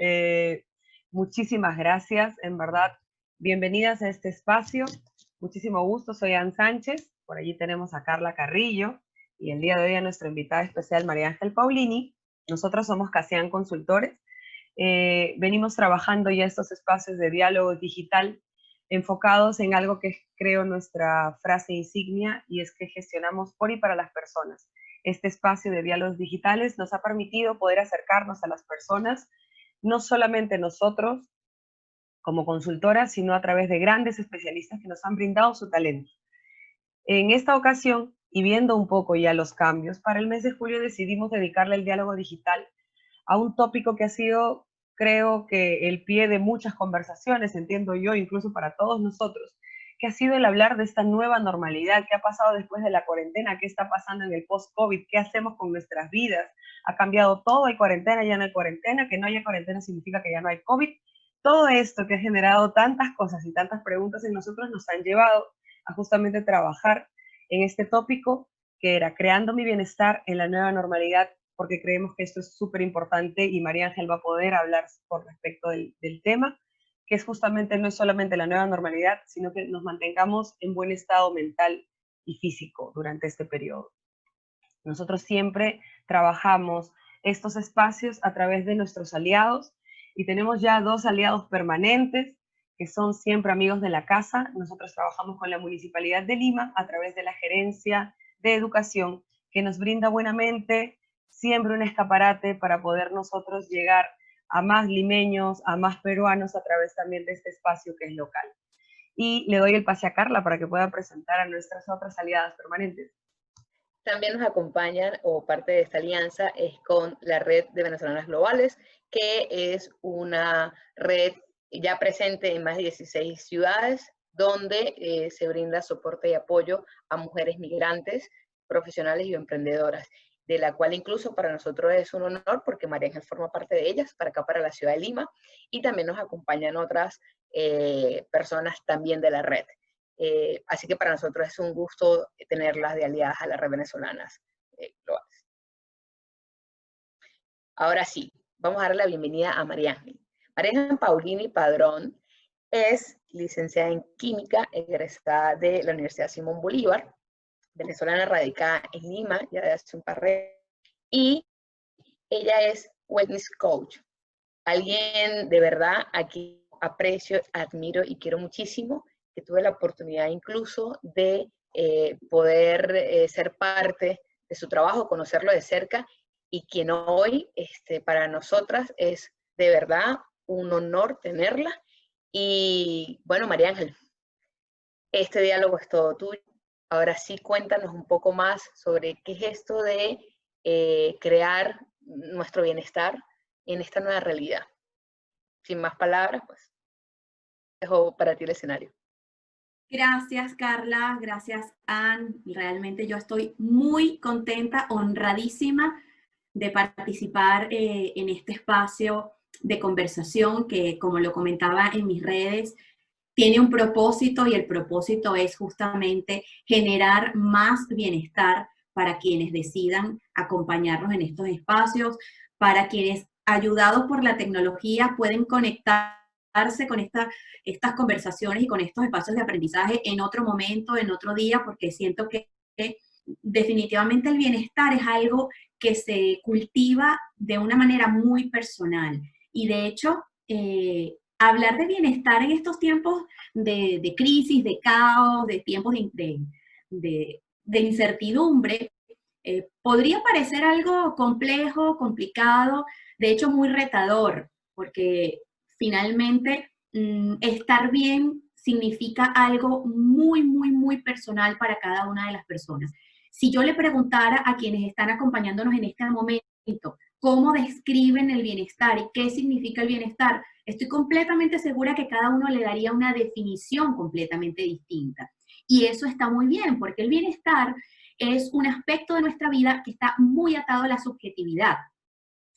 Eh, Muchísimas gracias, en verdad. Bienvenidas a este espacio. Muchísimo gusto, soy Ann Sánchez. Por allí tenemos a Carla Carrillo y el día de hoy a nuestra invitada especial, María Ángel Paulini. Nosotros somos Casian Consultores. Venimos trabajando ya estos espacios de diálogo digital enfocados en algo que es, creo, nuestra frase insignia, y es que gestionamos por y para las personas. Este espacio de diálogos digitales nos ha permitido poder acercarnos a las personas, no solamente nosotros como consultoras, sino a través de grandes especialistas que nos han brindado su talento. En esta ocasión, y viendo un poco ya los cambios, para el mes de julio decidimos dedicarle el diálogo digital a un tópico que ha sido, creo que, el pie de muchas conversaciones, entiendo yo, incluso para todos nosotros, que ha sido el hablar de esta nueva normalidad, qué ha pasado después de la cuarentena, qué está pasando en el post-COVID, qué hacemos con nuestras vidas. Ha cambiado todo, hay cuarentena, ya no hay cuarentena, que no haya cuarentena significa que ya no hay COVID. Todo esto que ha generado tantas cosas y tantas preguntas en nosotros nos han llevado a justamente trabajar en este tópico, que era creando mi bienestar en la nueva normalidad, porque creemos que esto es súper importante y María Ángel va a poder hablar por respecto del tema, que es justamente, no es solamente la nueva normalidad, sino que nos mantengamos en buen estado mental y físico durante este periodo. Nosotros siempre trabajamos estos espacios a través de nuestros aliados y tenemos ya 2 aliados permanentes que son siempre amigos de la casa. Nosotros trabajamos con la Municipalidad de Lima a través de la Gerencia de Educación, que nos brinda buenamente siempre un escaparate para poder nosotros llegar a más limeños, a más peruanos a través también de este espacio que es local. Y le doy el pase a Carla para que pueda presentar a nuestras otras aliadas permanentes. También nos acompañan, o parte de esta alianza, es con la Red de Venezolanas Globales, que es una red ya presente en más de 16 ciudades, donde se brinda soporte y apoyo a mujeres migrantes, profesionales y emprendedoras, de la cual incluso para nosotros es un honor, porque María Ángel forma parte de ellas, para acá, para la ciudad de Lima, y también nos acompañan otras personas también de la red. Así que para nosotros es un gusto tenerlas de aliadas a la red venezolanas globales. Ahora sí, vamos a dar la bienvenida a María Ángel. María Ángel Paulini Padrón es licenciada en Química, egresada de la Universidad Simón Bolívar, venezolana radicada en Lima ya de hace un par de años, y ella es wellness coach, alguien de verdad a quien aprecio, admiro y quiero muchísimo, que tuve la oportunidad incluso de poder ser parte de su trabajo, conocerlo de cerca, y quien hoy para nosotras es de verdad un honor tenerla. Y bueno, María Ángel, este diálogo es todo tuyo. Ahora sí, cuéntanos un poco más sobre qué es esto de crear nuestro bienestar en esta nueva realidad. Sin más palabras, pues dejo para ti el escenario. Gracias, Carla. Gracias, Ann. Realmente yo estoy muy contenta, honradísima de participar en este espacio de conversación que, como lo comentaba en mis redes, tiene un propósito, y el propósito es justamente generar más bienestar para quienes decidan acompañarnos en estos espacios, para quienes, ayudados por la tecnología, pueden conectarse con estas conversaciones y con estos espacios de aprendizaje en otro momento, en otro día, porque siento que definitivamente el bienestar es algo que se cultiva de una manera muy personal. Y de hecho, hablar de bienestar en estos tiempos de crisis, de caos, de tiempos de incertidumbre, podría parecer algo complejo, complicado, de hecho muy retador, porque finalmente estar bien significa algo muy, muy, muy personal para cada una de las personas. Si yo le preguntara a quienes están acompañándonos en este momento cómo describen el bienestar y qué significa el bienestar, estoy completamente segura que cada uno le daría una definición completamente distinta. Y eso está muy bien, porque el bienestar es un aspecto de nuestra vida que está muy atado a la subjetividad.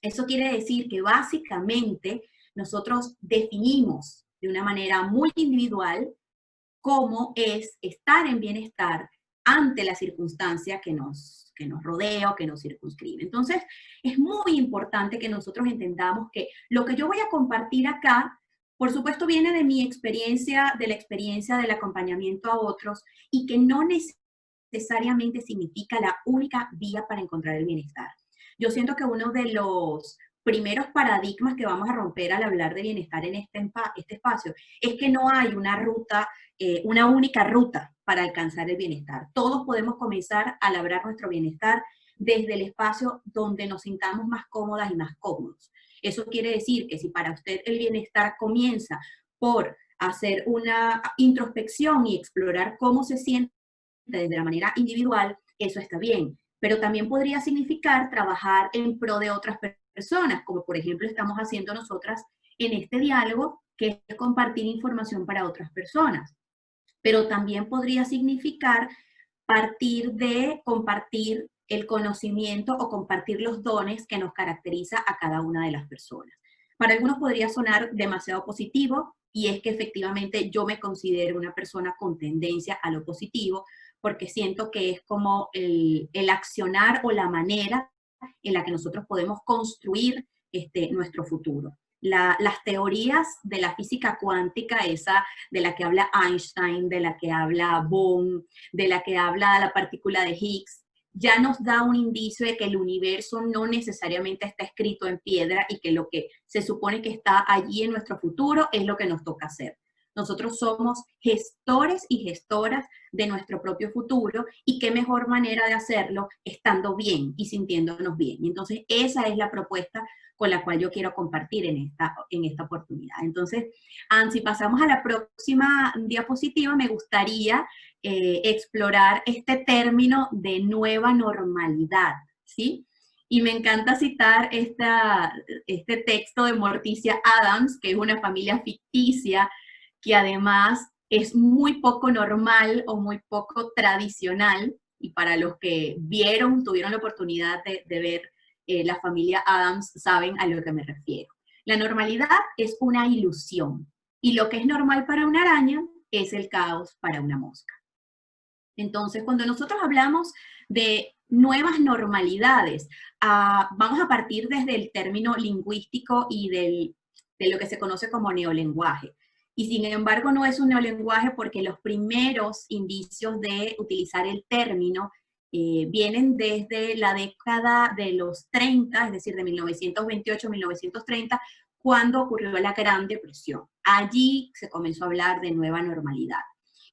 Eso quiere decir que básicamente nosotros definimos de una manera muy individual cómo es estar en bienestar ante la circunstancia que nos rodea o que nos circunscribe. Entonces, es muy importante que nosotros entendamos que lo que yo voy a compartir acá, por supuesto, viene de mi experiencia, de la experiencia del acompañamiento a otros, y que no necesariamente significa la única vía para encontrar el bienestar. Yo siento que uno de los primeros paradigmas que vamos a romper al hablar de bienestar en este espacio es que no hay una ruta, una única ruta para alcanzar el bienestar. Todos podemos comenzar a labrar nuestro bienestar desde el espacio donde nos sintamos más cómodas y más cómodos. Eso quiere decir que si para usted el bienestar comienza por hacer una introspección y explorar cómo se siente desde la manera individual, eso está bien. Pero también podría significar trabajar en pro de otras personas, como por ejemplo estamos haciendo nosotras en este diálogo, que es compartir información para otras personas. Pero también podría significar partir de compartir el conocimiento o compartir los dones que nos caracteriza a cada una de las personas. Para algunos podría sonar demasiado positivo, y es que efectivamente yo me considero una persona con tendencia a lo positivo, porque siento que es como el accionar o la manera en la que nosotros podemos construir nuestro futuro. Las teorías de la física cuántica, esa de la que habla Einstein, de la que habla Bohm, de la que habla la partícula de Higgs, ya nos da un indicio de que el universo no necesariamente está escrito en piedra y que lo que se supone que está allí en nuestro futuro es lo que nos toca hacer. Nosotros somos gestores y gestoras de nuestro propio futuro, y qué mejor manera de hacerlo estando bien y sintiéndonos bien. Entonces, esa es la propuesta con la cual yo quiero compartir en esta oportunidad. Entonces, si pasamos a la próxima diapositiva, me gustaría explorar este término de nueva normalidad, ¿sí? Y me encanta citar este texto de Morticia Adams, que es una familia ficticia, que además es muy poco normal o muy poco tradicional, y para los que tuvieron la oportunidad de ver la familia Adams, saben a lo que me refiero. La normalidad es una ilusión, y lo que es normal para una araña es el caos para una mosca. Entonces, cuando nosotros hablamos de nuevas normalidades, vamos a partir desde el término lingüístico y de lo que se conoce como neolenguaje. Y sin embargo no es un neolenguaje, porque los primeros indicios de utilizar el término vienen desde la década de los 30, es decir, de 1928-1930, cuando ocurrió la Gran Depresión. Allí se comenzó a hablar de nueva normalidad.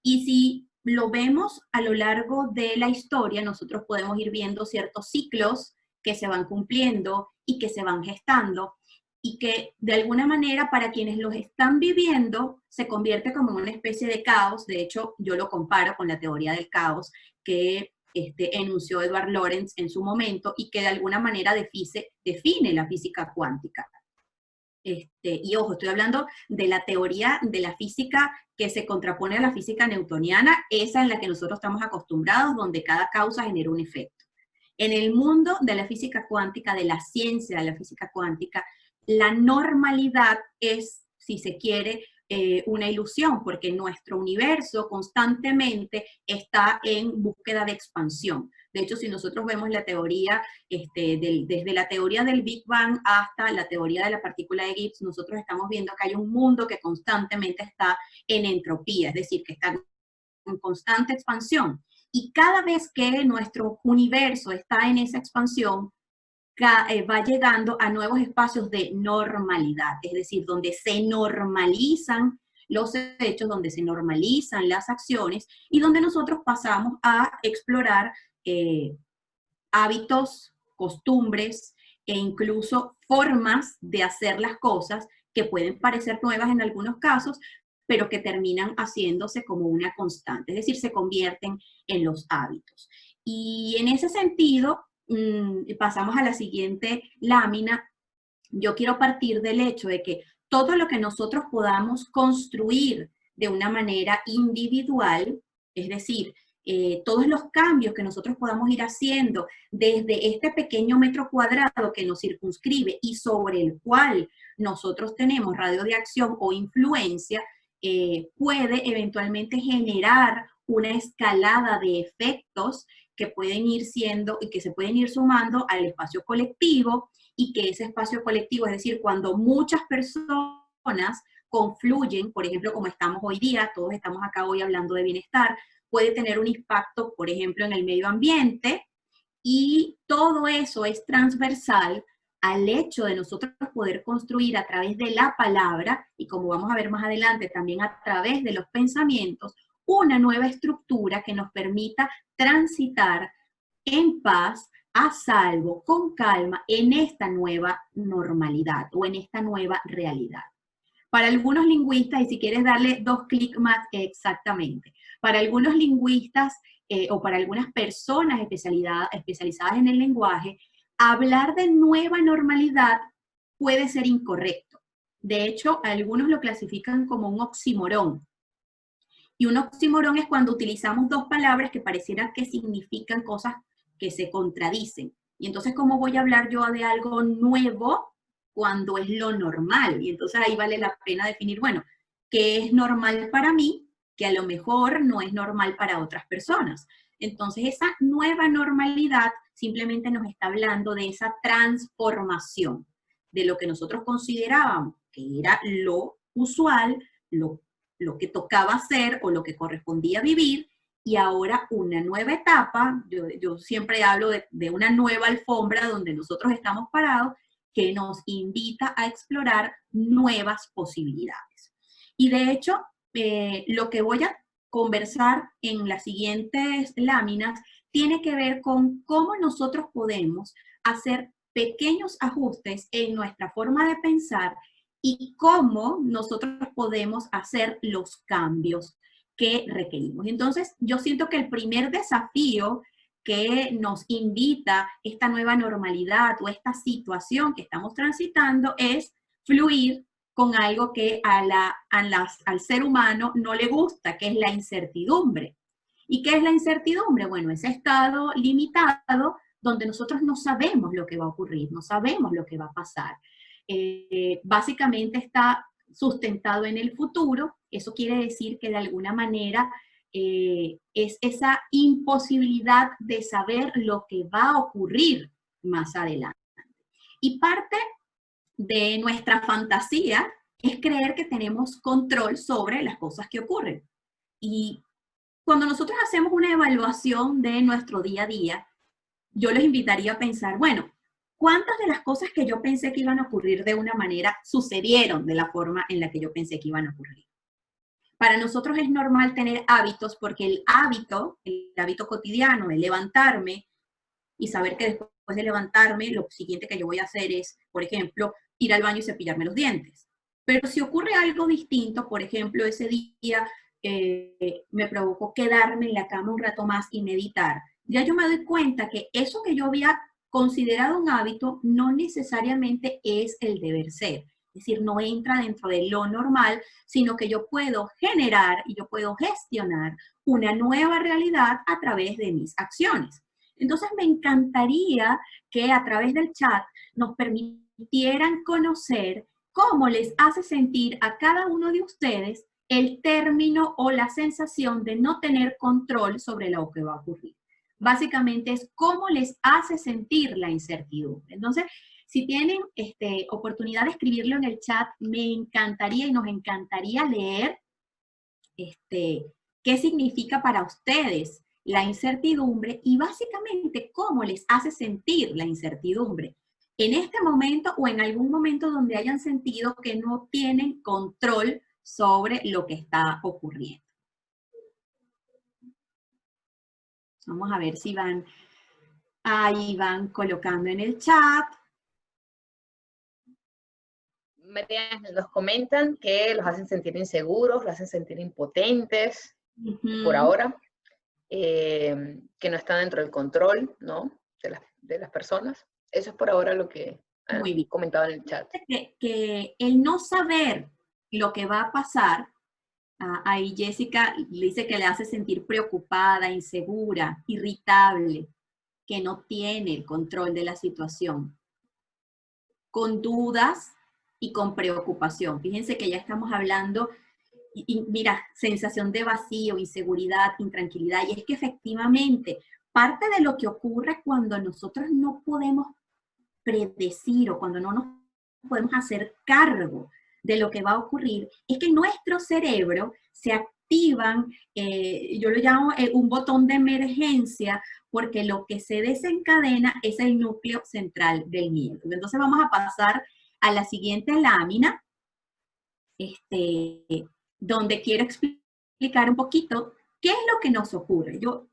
Y si lo vemos a lo largo de la historia, nosotros podemos ir viendo ciertos ciclos que se van cumpliendo y que se van gestando, y que de alguna manera para quienes los están viviendo se convierte como una especie de caos. De hecho, yo lo comparo con la teoría del caos que enunció Edward Lorenz en su momento, y que de alguna manera define la física cuántica. Y ojo, estoy hablando de la teoría de la física que se contrapone a la física newtoniana, esa en la que nosotros estamos acostumbrados, donde cada causa genera un efecto. En el mundo de la física cuántica, de la ciencia de la física cuántica, la normalidad es, si se quiere, una ilusión, porque nuestro universo constantemente está en búsqueda de expansión. De hecho, si nosotros vemos la teoría, desde la teoría del Big Bang hasta la teoría de la partícula de Gibbs, nosotros estamos viendo que hay un mundo que constantemente está en entropía, es decir, que está en constante expansión. Y cada vez que nuestro universo está en esa expansión, va llegando a nuevos espacios de normalidad, es decir, donde se normalizan los hechos, donde se normalizan las acciones, y donde nosotros pasamos a explorar hábitos, costumbres e incluso formas de hacer las cosas que pueden parecer nuevas en algunos casos, pero que terminan haciéndose como una constante, es decir, se convierten en los hábitos. Y en ese sentido, pasamos a la siguiente lámina. Yo quiero partir del hecho de que todo lo que nosotros podamos construir de una manera individual, es decir, todos los cambios que nosotros podamos ir haciendo desde este pequeño metro cuadrado que nos circunscribe y sobre el cual nosotros tenemos radio de acción o influencia, puede eventualmente generar una escalada de efectos que pueden ir siendo y que se pueden ir sumando al espacio colectivo, y que ese espacio colectivo, es decir, cuando muchas personas confluyen, por ejemplo, como estamos hoy día, todos estamos acá hoy hablando de bienestar, puede tener un impacto, por ejemplo, en el medio ambiente, y todo eso es transversal al hecho de nosotros poder construir a través de la palabra, y como vamos a ver más adelante, también a través de los pensamientos, una nueva estructura que nos permita transitar en paz, a salvo, con calma, en esta nueva normalidad o en esta nueva realidad. Para algunos lingüistas, y si quieres darle 2 clics más exactamente, para algunos lingüistas o para algunas personas especializadas en el lenguaje, hablar de nueva normalidad puede ser incorrecto. De hecho, algunos lo clasifican como un oxímoron. Y un oxímoron es cuando utilizamos 2 palabras que pareciera que significan cosas que se contradicen. Y entonces, ¿cómo voy a hablar yo de algo nuevo cuando es lo normal? Y entonces ahí vale la pena definir, bueno, ¿qué es normal para mí? Que a lo mejor no es normal para otras personas. Entonces, esa nueva normalidad simplemente nos está hablando de esa transformación de lo que nosotros considerábamos que era lo usual, lo que tocaba hacer o lo que correspondía vivir, y ahora una nueva etapa. Yo siempre hablo de una nueva alfombra donde nosotros estamos parados, que nos invita a explorar nuevas posibilidades. Y de hecho, lo que voy a conversar en las siguientes láminas tiene que ver con cómo nosotros podemos hacer pequeños ajustes en nuestra forma de pensar y cómo nosotros podemos hacer los cambios que requerimos. Entonces, yo siento que el primer desafío que nos invita esta nueva normalidad o esta situación que estamos transitando es fluir con algo que al ser humano no le gusta, que es la incertidumbre. ¿Y qué es la incertidumbre? Bueno, ese estado limitado donde nosotros no sabemos lo que va a ocurrir, no sabemos lo que va a pasar. Básicamente está sustentado en el futuro. Eso quiere decir que de alguna manera es esa imposibilidad de saber lo que va a ocurrir más adelante. Y parte de nuestra fantasía es creer que tenemos control sobre las cosas que ocurren. Y cuando nosotros hacemos una evaluación de nuestro día a día, yo les invitaría a pensar, bueno, ¿cuántas de las cosas que yo pensé que iban a ocurrir de una manera sucedieron de la forma en la que yo pensé que iban a ocurrir? Para nosotros es normal tener hábitos porque el hábito cotidiano de levantarme y saber que después de levantarme lo siguiente que yo voy a hacer es, por ejemplo, ir al baño y cepillarme los dientes. Pero si ocurre algo distinto, por ejemplo, ese día me provocó quedarme en la cama un rato más y meditar, ya yo me doy cuenta que eso que yo había considerado un hábito no necesariamente es el deber ser. Es decir, no entra dentro de lo normal, sino que yo puedo generar y yo puedo gestionar una nueva realidad a través de mis acciones. Entonces me encantaría que a través del chat nos permitieran conocer cómo les hace sentir a cada uno de ustedes el término o la sensación de no tener control sobre lo que va a ocurrir. Básicamente es cómo les hace sentir la incertidumbre. Entonces, si tienen oportunidad de escribirlo en el chat, me encantaría y nos encantaría leer qué significa para ustedes la incertidumbre y básicamente cómo les hace sentir la incertidumbre en este momento o en algún momento donde hayan sentido que no tienen control sobre lo que está ocurriendo. Vamos a ver si ahí van colocando en el chat. María, nos comentan que los hacen sentir inseguros, los hacen sentir impotentes, por ahora, que no están dentro del control, ¿no?, de las personas. Eso es por ahora lo que han comentado en el chat. Que el no saber lo que va a pasar, ahí Jessica dice que le hace sentir preocupada, insegura, irritable, que no tiene el control de la situación, con dudas y con preocupación. Fíjense que ya estamos hablando y mira, sensación de vacío, inseguridad, intranquilidad. Y es que efectivamente, parte de lo que ocurre cuando nosotros no podemos predecir o cuando no nos podemos hacer cargo de lo que va a ocurrir, es que nuestro cerebro se activan, yo lo llamo un botón de emergencia, porque lo que se desencadena es el núcleo central del miedo. Entonces vamos a pasar a la siguiente lámina, donde quiero explicar un poquito qué es lo que nos ocurre. Yo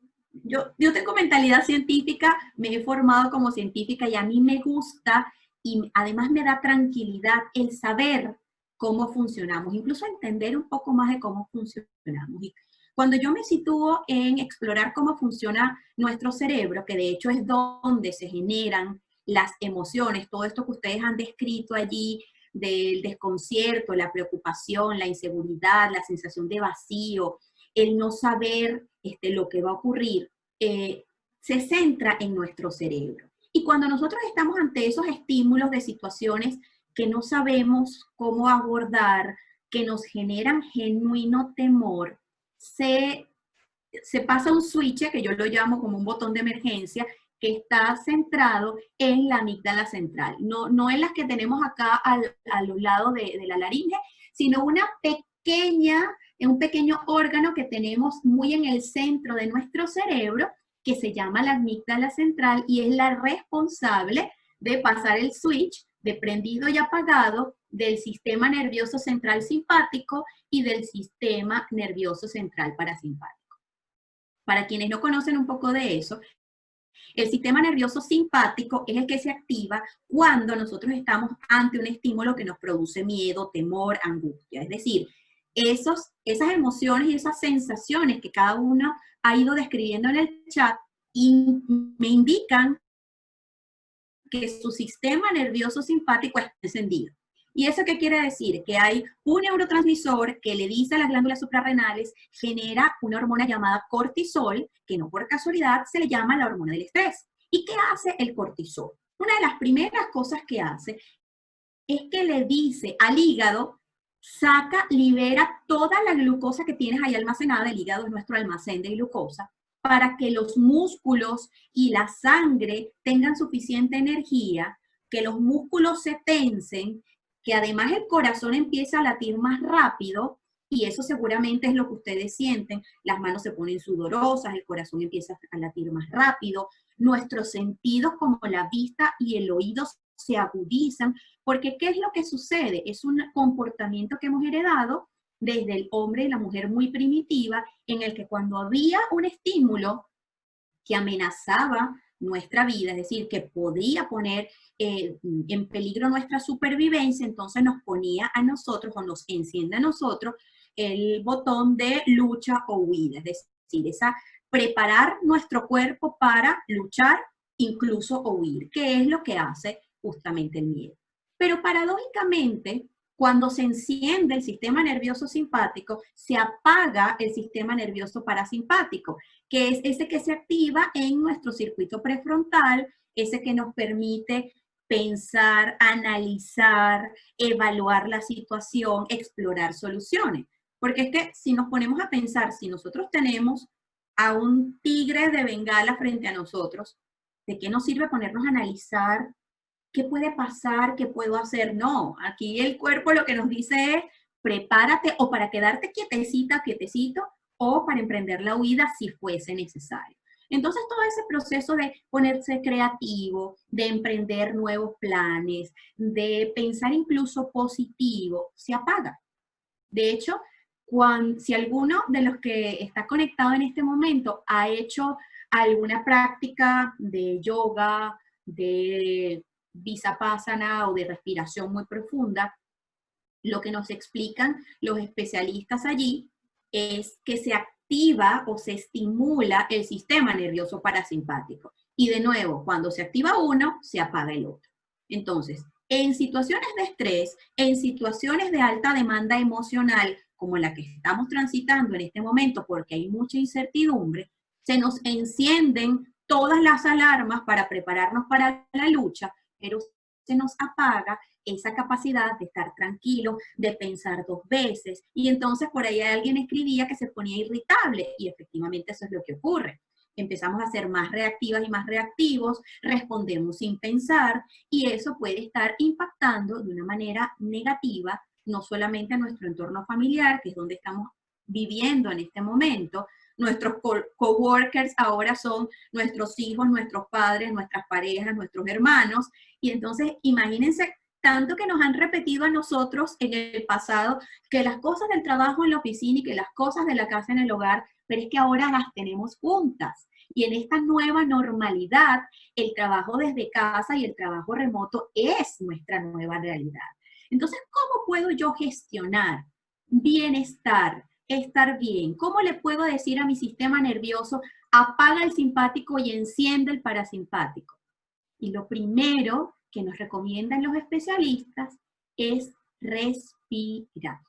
tengo mentalidad científica, me he formado como científica y a mí me gusta y además me da tranquilidad el saber cómo funcionamos, incluso entender un poco más de cómo funcionamos. Y cuando yo me sitúo en explorar cómo funciona nuestro cerebro, que de hecho es donde se generan las emociones, todo esto que ustedes han descrito allí, del desconcierto, la preocupación, la inseguridad, la sensación de vacío, el no saber lo que va a ocurrir, se centra en nuestro cerebro. Y cuando nosotros estamos ante esos estímulos de situaciones que no sabemos cómo abordar, que nos generan genuino temor, se pasa un switch, que yo lo llamo como un botón de emergencia, que está centrado en la amígdala central. No en las que tenemos acá a los lados de la laringe, sino un pequeño órgano que tenemos muy en el centro de nuestro cerebro, que se llama la amígdala central y es la responsable de pasar el switch de prendido y apagado del sistema nervioso central simpático y del sistema nervioso central parasimpático. Para quienes no conocen un poco de eso, el sistema nervioso simpático es el que se activa cuando nosotros estamos ante un estímulo que nos produce miedo, temor, angustia. Es decir, esas emociones y esas sensaciones que cada uno ha ido describiendo en el chat me indican que su sistema nervioso simpático está encendido. ¿Y eso qué quiere decir? Que hay un neurotransmisor que le dice a las glándulas suprarrenales, genera una hormona llamada cortisol, que no por casualidad se le llama la hormona del estrés. ¿Y qué hace el cortisol? Una de las primeras cosas que hace es que le dice al hígado, libera toda la glucosa que tienes ahí almacenada. El hígado es nuestro almacén de glucosa, para que los músculos y la sangre tengan suficiente energía, que los músculos se tensen, que además el corazón empieza a latir más rápido, y eso seguramente es lo que ustedes sienten. Las manos se ponen sudorosas, el corazón empieza a latir más rápido, nuestros sentidos como la vista y el oído se agudizan, porque ¿qué es lo que sucede? Es un comportamiento que hemos heredado desde el hombre y la mujer muy primitiva, en el que cuando había un estímulo que amenazaba nuestra vida, es decir, que podía poner en peligro nuestra supervivencia, entonces nos ponía a nosotros o nos enciende a nosotros el botón de lucha o huida, es decir, preparar nuestro cuerpo para luchar, incluso o huir, que es lo que hace justamente el miedo. Pero paradójicamente, cuando se enciende el sistema nervioso simpático, se apaga el sistema nervioso parasimpático, que es ese que se activa en nuestro circuito prefrontal, ese que nos permite pensar, analizar, evaluar la situación, explorar soluciones. Porque es que si nos ponemos a pensar, si nosotros tenemos a un tigre de Bengala frente a nosotros, ¿de qué nos sirve ponernos a analizar qué puede pasar, qué puedo hacer? No, aquí el cuerpo lo que nos dice es prepárate o para quedarte quietecita, quietecito, o para emprender la huida si fuese necesario. Entonces todo ese proceso de ponerse creativo, de emprender nuevos planes, de pensar incluso positivo, se apaga. De hecho, si alguno de los que está conectado en este momento ha hecho alguna práctica de yoga, de vipassana o de respiración muy profunda, lo que nos explican los especialistas allí es que se activa o se estimula el sistema nervioso parasimpático. Y de nuevo, cuando se activa uno, se apaga el otro. Entonces, en situaciones de estrés, en situaciones de alta demanda emocional, como la que estamos transitando en este momento, porque hay mucha incertidumbre, se nos encienden todas las alarmas para prepararnos para la lucha, pero se nos apaga esa capacidad de estar tranquilo, de pensar 2 veces. Y entonces por ahí alguien escribía que se ponía irritable y efectivamente eso es lo que ocurre. Empezamos a ser más reactivas y más reactivos, respondemos sin pensar y eso puede estar impactando de una manera negativa, no solamente a nuestro entorno familiar, que es donde estamos viviendo en este momento. Nuestros coworkers ahora son nuestros hijos, nuestros padres, nuestras parejas, nuestros hermanos. Y entonces imagínense tanto que nos han repetido a nosotros en el pasado que las cosas del trabajo en la oficina y que las cosas de la casa en el hogar, pero es que ahora las tenemos juntas. Y en esta nueva normalidad, el trabajo desde casa y el trabajo remoto es nuestra nueva realidad. Entonces, ¿cómo puedo yo gestionar bienestar, estar bien? ¿Cómo le puedo decir a mi sistema nervioso, apaga el simpático y enciende el parasimpático? Y lo primero que nos recomiendan los especialistas es respirar.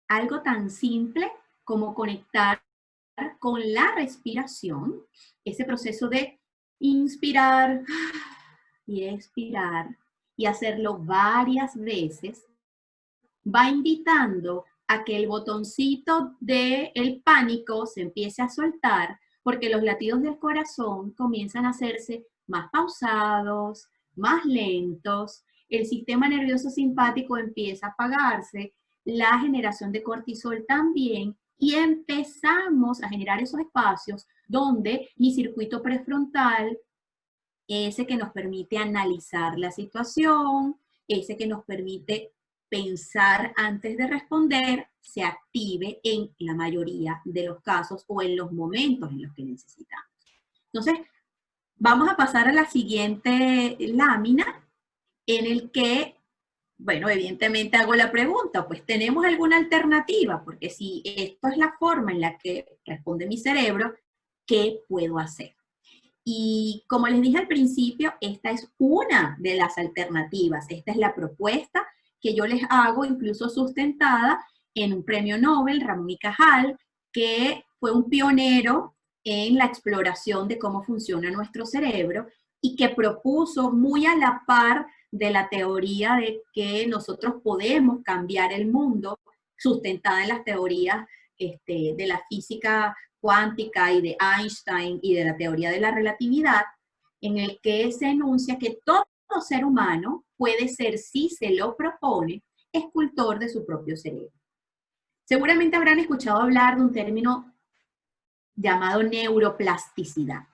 Algo tan simple como conectar con la respiración, ese proceso de inspirar y expirar y hacerlo varias veces, va invitando a que el botoncito del pánico se empiece a soltar porque los latidos del corazón comienzan a hacerse más pausados, más lentos, el sistema nervioso simpático empieza a apagarse, la generación de cortisol también, y empezamos a generar esos espacios donde mi circuito prefrontal, ese que nos permite analizar la situación, ese que nos permite pensar antes de responder, se active en la mayoría de los casos o en los momentos en los que necesitamos. Entonces, vamos a pasar a la siguiente lámina en el que, bueno, evidentemente hago la pregunta, pues ¿tenemos alguna alternativa? Porque si esto es la forma en la que responde mi cerebro, ¿qué puedo hacer? Y como les dije al principio, esta es una de las alternativas. Esta es la propuesta que yo les hago, incluso sustentada en un premio Nobel, Ramón y Cajal, que fue un pionero en la exploración de cómo funciona nuestro cerebro y que propuso muy a la par de la teoría de que nosotros podemos cambiar el mundo, sustentada en las teorías de la física cuántica y de Einstein y de la teoría de la relatividad, en el que se enuncia que todo ser humano puede ser, si se lo propone, escultor de su propio cerebro. Seguramente habrán escuchado hablar de un término llamado neuroplasticidad.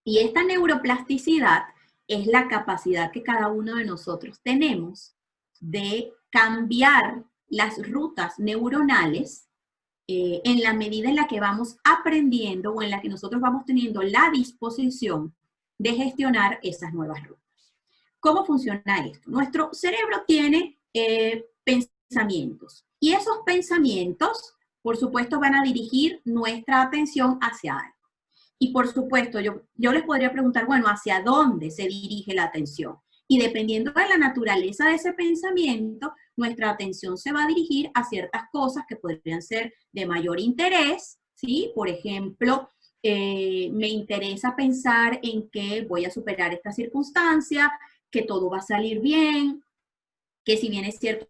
Y esta neuroplasticidad es la capacidad que cada uno de nosotros tenemos de cambiar las rutas neuronales en la medida en la que vamos aprendiendo o en la que nosotros vamos teniendo la disposición de gestionar esas nuevas rutas. ¿Cómo funciona esto? Nuestro cerebro tiene pensamientos y esos pensamientos, por supuesto, van a dirigir nuestra atención hacia algo. Y por supuesto, yo les podría preguntar, bueno, ¿hacia dónde se dirige la atención? Y dependiendo de la naturaleza de ese pensamiento, nuestra atención se va a dirigir a ciertas cosas que podrían ser de mayor interés, ¿sí? Por ejemplo, me interesa pensar en que voy a superar esta circunstancia, que todo va a salir bien, que si bien es cierto,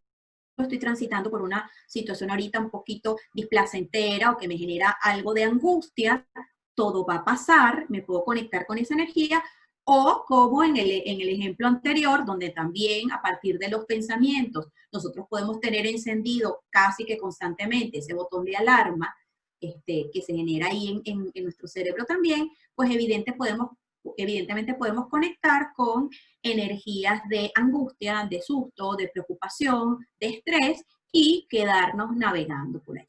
estoy transitando por una situación ahorita un poquito displacentera o que me genera algo de angustia, todo va a pasar, me puedo conectar con esa energía. O como en el ejemplo anterior, donde también a partir de los pensamientos nosotros podemos tener encendido casi que constantemente ese botón de alarma que se genera ahí en nuestro cerebro también, pues evidentemente podemos conectar con energías de angustia, de susto, de preocupación, de estrés y quedarnos navegando por ahí.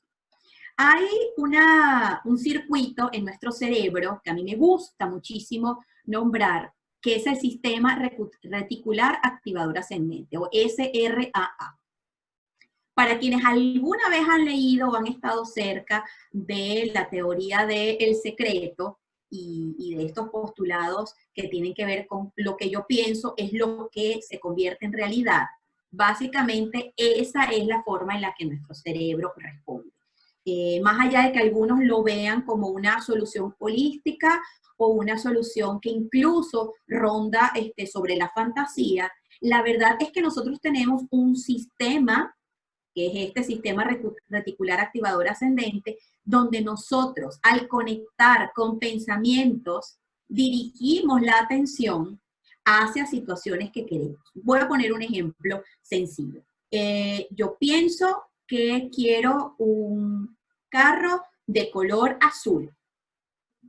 Hay un circuito en nuestro cerebro que a mí me gusta muchísimo nombrar, que es el sistema reticular activador ascendente, o SRAA. Para quienes alguna vez han leído o han estado cerca de la teoría del secreto y de estos postulados que tienen que ver con lo que yo pienso es lo que se convierte en realidad, básicamente esa es la forma en la que nuestro cerebro responde. más allá de que algunos lo vean como una solución holística o una solución que incluso ronda sobre la fantasía, la verdad es que nosotros tenemos un sistema, que es este sistema reticular activador ascendente, donde nosotros, al conectar con pensamientos, dirigimos la atención hacia situaciones que queremos. Voy a poner un ejemplo sencillo. Yo pienso que quiero un carro de color azul,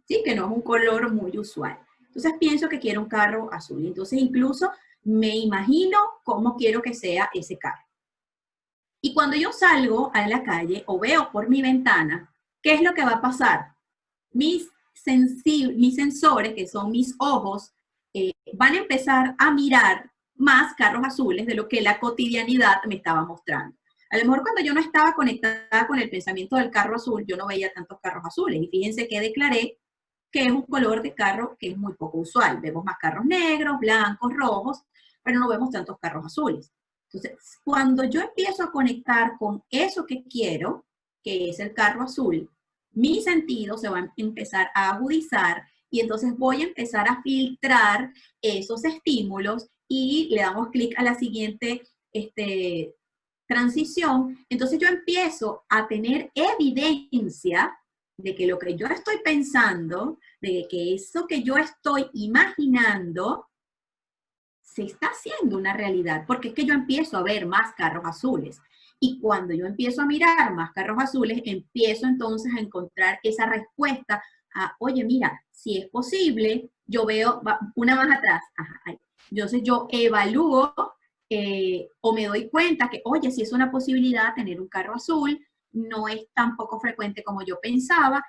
¿sí? Que no es un color muy usual. Entonces pienso que quiero un carro azul. Entonces incluso me imagino cómo quiero que sea ese carro. Y cuando yo salgo a la calle o veo por mi ventana, ¿qué es lo que va a pasar? Mis sensores, que son mis ojos, van a empezar a mirar más carros azules de lo que la cotidianidad me estaba mostrando. A lo mejor cuando yo no estaba conectada con el pensamiento del carro azul, yo no veía tantos carros azules. Y fíjense que declaré que es un color de carro que es muy poco usual. Vemos más carros negros, blancos, rojos, pero no vemos tantos carros azules. Entonces, cuando yo empiezo a conectar con eso que quiero, que es el carro azul, mis sentidos se van a empezar a agudizar y entonces voy a empezar a filtrar esos estímulos y le damos clic a la siguiente transición. Entonces yo empiezo a tener evidencia de que lo que yo estoy pensando, de que eso que yo estoy imaginando, se está haciendo una realidad, porque es que yo empiezo a ver más carros azules. Y cuando yo empiezo a mirar más carros azules, empiezo entonces a encontrar esa respuesta a, oye, mira, si es posible, yo veo una más atrás. Ajá, entonces yo evalúo o me doy cuenta que, oye, si es una posibilidad tener un carro azul, no es tan poco frecuente como yo pensaba.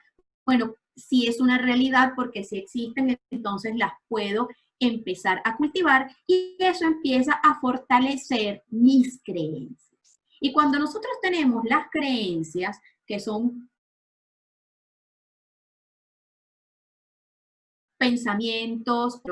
Bueno, si es una realidad porque si existen, entonces las puedo empezar a cultivar y eso empieza a fortalecer mis creencias. Y cuando nosotros tenemos las creencias, que son pensamientos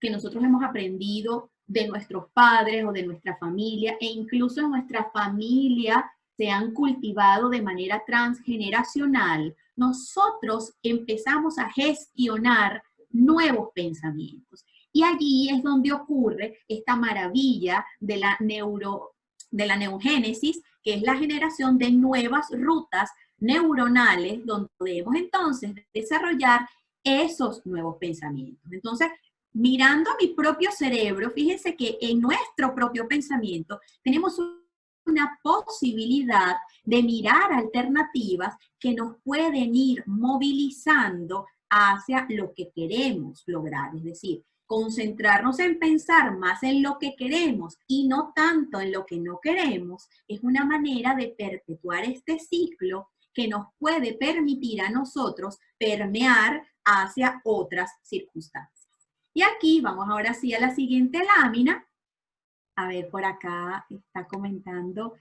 que nosotros hemos aprendido de nuestros padres o de nuestra familia, e incluso en nuestra familia se han cultivado de manera transgeneracional, nosotros empezamos a gestionar nuevos pensamientos. Y allí es donde ocurre esta maravilla de la neogénesis, que es la generación de nuevas rutas neuronales, donde podemos entonces desarrollar esos nuevos pensamientos. Entonces, mirando a mi propio cerebro, fíjense que en nuestro propio pensamiento tenemos una posibilidad de mirar alternativas que nos pueden ir movilizando hacia lo que queremos lograr. Es decir, concentrarnos en pensar más en lo que queremos y no tanto en lo que no queremos es una manera de perpetuar este ciclo que nos puede permitir a nosotros permear hacia otras circunstancias. Y aquí vamos ahora sí a la siguiente lámina. A ver, por acá está comentando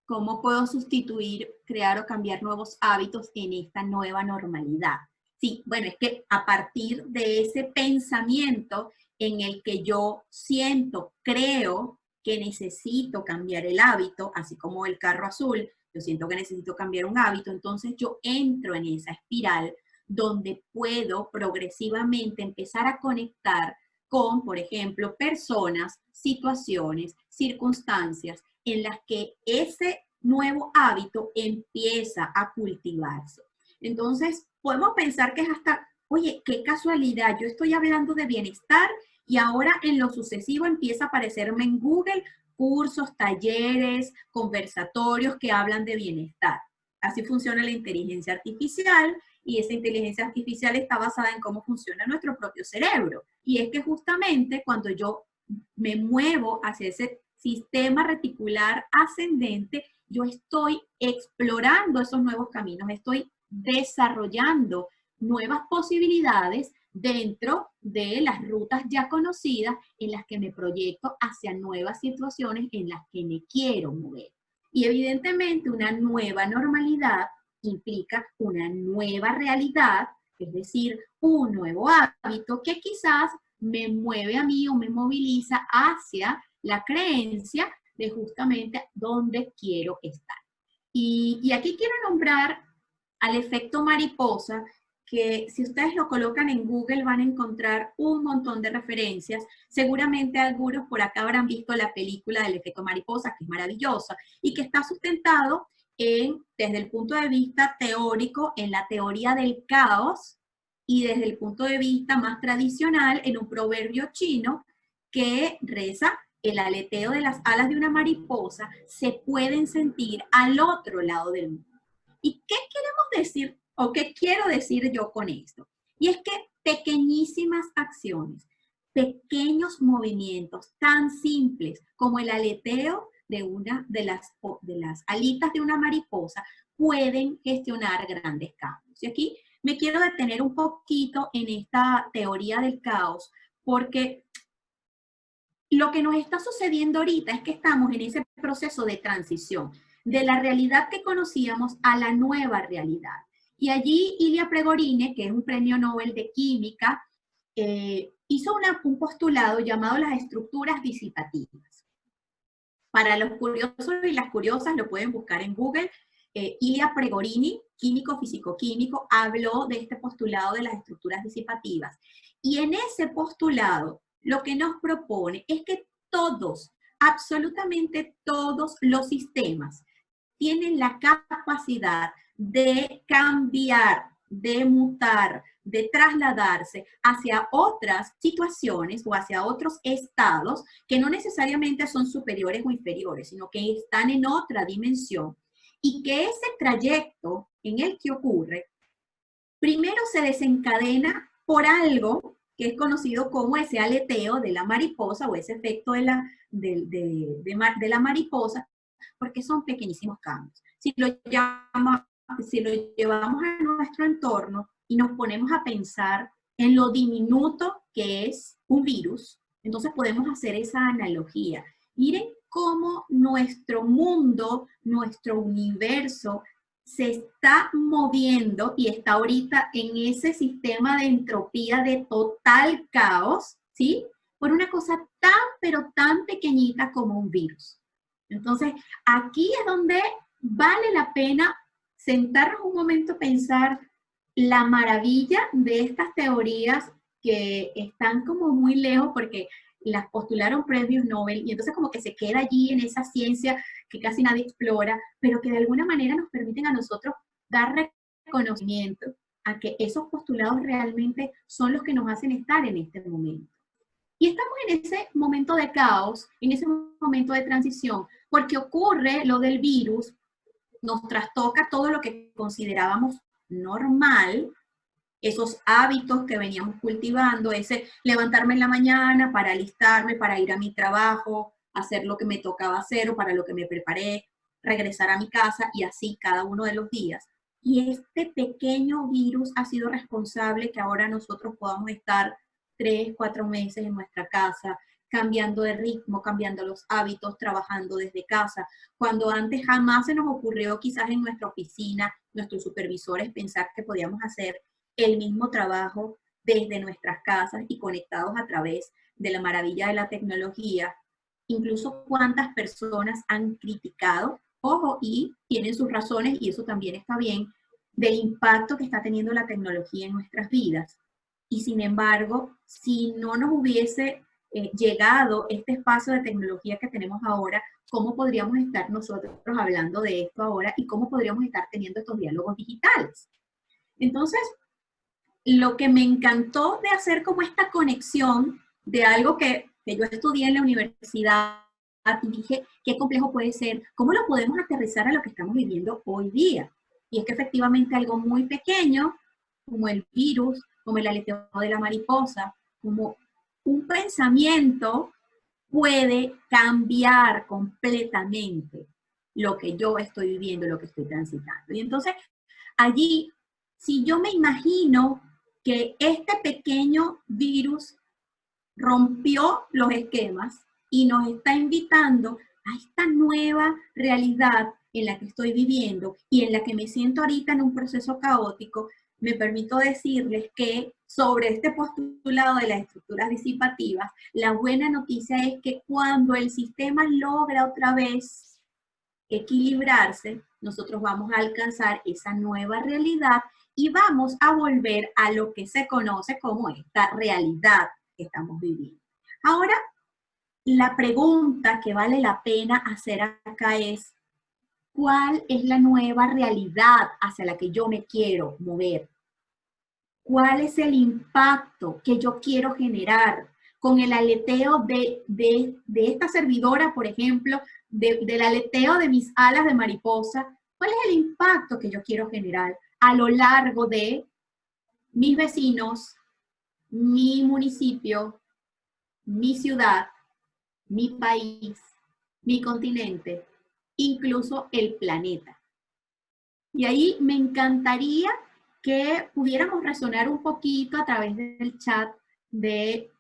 cómo puedo sustituir, crear o cambiar nuevos hábitos en esta nueva normalidad. Sí, bueno, es que a partir de ese pensamiento en el que yo siento, creo que necesito cambiar el hábito, así como el carro azul, yo siento que necesito cambiar un hábito, entonces yo entro en esa espiral donde puedo progresivamente empezar a conectar con, por ejemplo, personas, situaciones, circunstancias en las que ese nuevo hábito empieza a cultivarse. Entonces, podemos pensar que es hasta, oye, qué casualidad, yo estoy hablando de bienestar y ahora en lo sucesivo empieza a aparecerme en Google cursos, talleres, conversatorios que hablan de bienestar. Así funciona la inteligencia artificial y esa inteligencia artificial está basada en cómo funciona nuestro propio cerebro. Y es que justamente cuando yo me muevo hacia ese sistema reticular ascendente, yo estoy explorando esos nuevos caminos, estoy desarrollando nuevas posibilidades dentro de las rutas ya conocidas en las que me proyecto hacia nuevas situaciones en las que me quiero mover. Y evidentemente una nueva normalidad implica una nueva realidad, es decir, un nuevo hábito que quizás me mueve a mí o me moviliza hacia la creencia de justamente dónde quiero estar. Y aquí quiero nombrar al efecto mariposa, que si ustedes lo colocan en Google van a encontrar un montón de referencias. Seguramente algunos por acá habrán visto la película del efecto mariposa, que es maravillosa, y que está sustentado desde el punto de vista teórico, en la teoría del caos, y desde el punto de vista más tradicional, en un proverbio chino que reza: el aleteo de las alas de una mariposa se pueden sentir al otro lado del mundo. ¿Y qué queremos decir o qué quiero decir yo con esto? Y es que pequeñísimas acciones, pequeños movimientos tan simples como el aleteo de una de las alitas de una mariposa pueden gestionar grandes cambios. Y aquí me quiero detener un poquito en esta teoría del caos, porque lo que nos está sucediendo ahorita es que estamos en ese proceso de transición de la realidad que conocíamos a la nueva realidad. Y allí Ilya Prigogine, que es un premio Nobel de Química, hizo un postulado llamado las estructuras disipativas. Para los curiosos y las curiosas lo pueden buscar en Google. Ilya Prigogine, químico físico-químico, habló de este postulado de las estructuras disipativas. Y en ese postulado lo que nos propone es que todos, absolutamente todos los sistemas tienen la capacidad de cambiar, de mutar, de trasladarse hacia otras situaciones o hacia otros estados que no necesariamente son superiores o inferiores, sino que están en otra dimensión, y que ese trayecto en el que ocurre, primero se desencadena por algo que es conocido como ese aleteo de la mariposa o ese efecto de la mariposa, porque son pequeñísimos cambios. Si lo llevamos a nuestro entorno y nos ponemos a pensar en lo diminuto que es un virus, entonces podemos hacer esa analogía. Miren cómo nuestro mundo, nuestro universo, se está moviendo y está ahorita en ese sistema de entropía de total caos, ¿sí? Por una cosa tan, pero tan pequeñita como un virus. Entonces, aquí es donde vale la pena sentarnos un momento a pensar la maravilla de estas teorías que están como muy lejos porque las postularon premios Nobel y entonces como que se queda allí en esa ciencia que casi nadie explora, pero que de alguna manera nos permiten a nosotros dar reconocimiento a que esos postulados realmente son los que nos hacen estar en este momento. Y estamos en ese momento de caos, en ese momento de transición, porque ocurre lo del virus, nos trastoca todo lo que considerábamos normal, esos hábitos que veníamos cultivando, ese levantarme en la mañana para alistarme, para ir a mi trabajo, hacer lo que me tocaba hacer o para lo que me preparé, regresar a mi casa y así cada uno de los días. Y este pequeño virus ha sido responsable que ahora nosotros podamos estar 3, 4 meses en nuestra casa, cambiando de ritmo, cambiando los hábitos, trabajando desde casa, cuando antes jamás se nos ocurrió quizás en nuestra oficina, nuestros supervisores, pensar que podíamos hacer el mismo trabajo desde nuestras casas y conectados a través de la maravilla de la tecnología. Incluso cuántas personas han criticado, ojo, y tienen sus razones, y eso también está bien, del impacto que está teniendo la tecnología en nuestras vidas. Y sin embargo, si no nos hubiese llegado este espacio de tecnología que tenemos ahora, ¿cómo podríamos estar nosotros hablando de esto ahora y cómo podríamos estar teniendo estos diálogos digitales? Entonces, lo que me encantó de hacer como esta conexión de algo que yo estudié en la universidad y dije, ¿qué complejo puede ser? ¿Cómo lo podemos aterrizar a lo que estamos viviendo hoy día? Y es que efectivamente algo muy pequeño, como el virus, como el aleteo de la mariposa, como un pensamiento, puede cambiar completamente lo que yo estoy viviendo, lo que estoy transitando. Y entonces, allí, si yo me imagino que este pequeño virus rompió los esquemas y nos está invitando a esta nueva realidad en la que estoy viviendo y en la que me siento ahorita en un proceso caótico, me permito decirles que sobre este postulado de las estructuras disipativas, la buena noticia es que cuando el sistema logra otra vez equilibrarse, nosotros vamos a alcanzar esa nueva realidad y vamos a volver a lo que se conoce como esta realidad que estamos viviendo. Ahora, la pregunta que vale la pena hacer acá es, ¿cuál es la nueva realidad hacia la que yo me quiero mover? ¿Cuál es el impacto que yo quiero generar con el aleteo de esta servidora, por ejemplo, del aleteo de mis alas de mariposa? ¿Cuál es el impacto que yo quiero generar a lo largo de mis vecinos, mi municipio, mi ciudad, mi país, mi continente, incluso el planeta? Y ahí me encantaría que pudiéramos resonar un poquito a través del chat de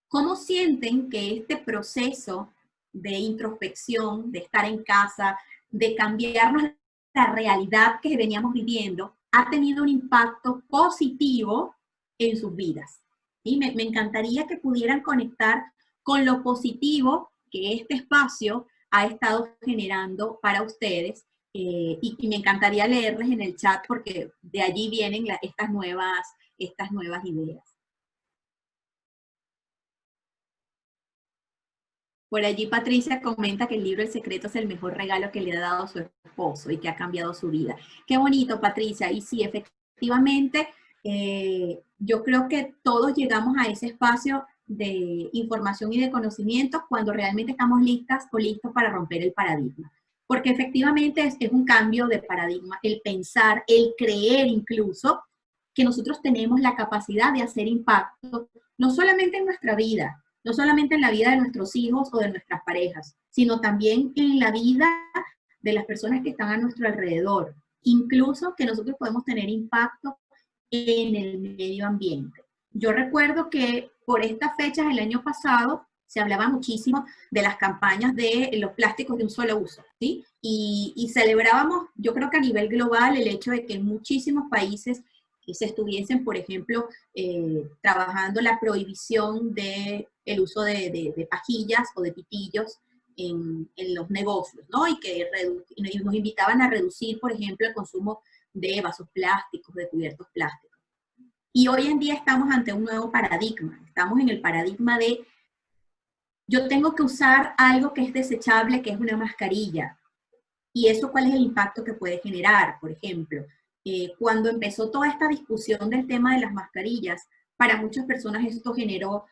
cómo sienten que este proceso de introspección, de estar en casa, de cambiarnos la realidad que veníamos viviendo, ha tenido un impacto positivo en sus vidas. ¿Sí? Me encantaría que pudieran conectar con lo positivo que este espacio ha estado generando para ustedes. Y me encantaría leerles en el chat porque de allí vienen estas nuevas ideas. Por allí Patricia comenta que el libro El Secreto es el mejor regalo que le ha dado a su esposo y que ha cambiado su vida. Qué bonito, Patricia. Y sí, efectivamente, yo creo que todos llegamos a ese espacio de información y de conocimiento cuando realmente estamos listas o listos para romper el paradigma. Porque efectivamente es un cambio de paradigma, el pensar, el creer incluso que nosotros tenemos la capacidad de hacer impacto, no solamente en nuestra vida, no solamente en la vida de nuestros hijos o de nuestras parejas, sino también en la vida de las personas que están a nuestro alrededor. Incluso que nosotros podemos tener impacto en el medio ambiente. Yo recuerdo que por estas fechas el año pasado se hablaba muchísimo de las campañas de los plásticos de un solo uso, ¿sí? Y celebrábamos, yo creo que a nivel global, el hecho de que en muchísimos países se estuviesen, por ejemplo, trabajando la prohibición del uso de pajillas o de pitillos en los negocios, ¿no? Y que nos invitaban a reducir, por ejemplo, el consumo de vasos plásticos, de cubiertos plásticos. Y hoy en día estamos ante un nuevo paradigma. Estamos en el paradigma de yo tengo que usar algo que es desechable, que es una mascarilla. ¿Y eso cuál es el impacto que puede generar? Por ejemplo, cuando empezó toda esta discusión del tema de las mascarillas, para muchas personas esto generó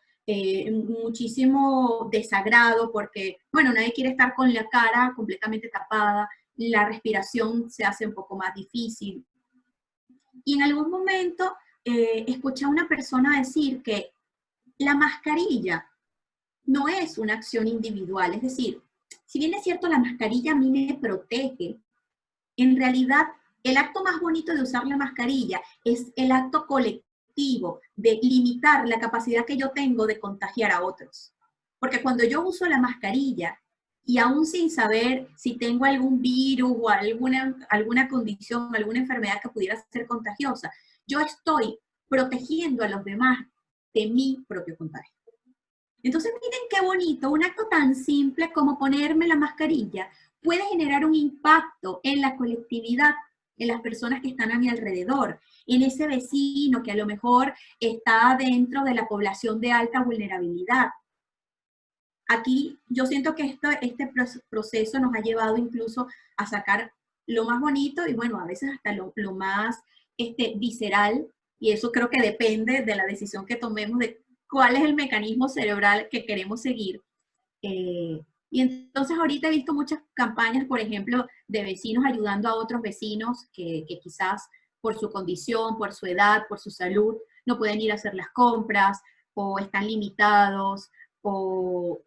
muchísimo desagrado porque, bueno, nadie quiere estar con la cara completamente tapada, la respiración se hace un poco más difícil. Y en algún momento escuché a una persona decir que la mascarilla no es una acción individual, es decir, si bien es cierto la mascarilla a mí me protege, en realidad el acto más bonito de usar la mascarilla es el acto colectivo de limitar la capacidad que yo tengo de contagiar a otros. Porque cuando yo uso la mascarilla y aún sin saber si tengo algún virus o alguna condición, alguna enfermedad que pudiera ser contagiosa, yo estoy protegiendo a los demás de mi propio contagio. Entonces miren qué bonito, un acto tan simple como ponerme la mascarilla puede generar un impacto en la colectividad, en las personas que están a mi alrededor, en ese vecino que a lo mejor está dentro de la población de alta vulnerabilidad. Aquí yo siento que este proceso nos ha llevado incluso a sacar lo más bonito y bueno, a veces hasta lo más visceral, y eso creo que depende de la decisión que tomemos de cuál es el mecanismo cerebral que queremos seguir. Y entonces ahorita he visto muchas campañas, por ejemplo, de vecinos ayudando a otros vecinos que quizás por su condición, por su edad, por su salud, no pueden ir a hacer las compras, o están limitados, o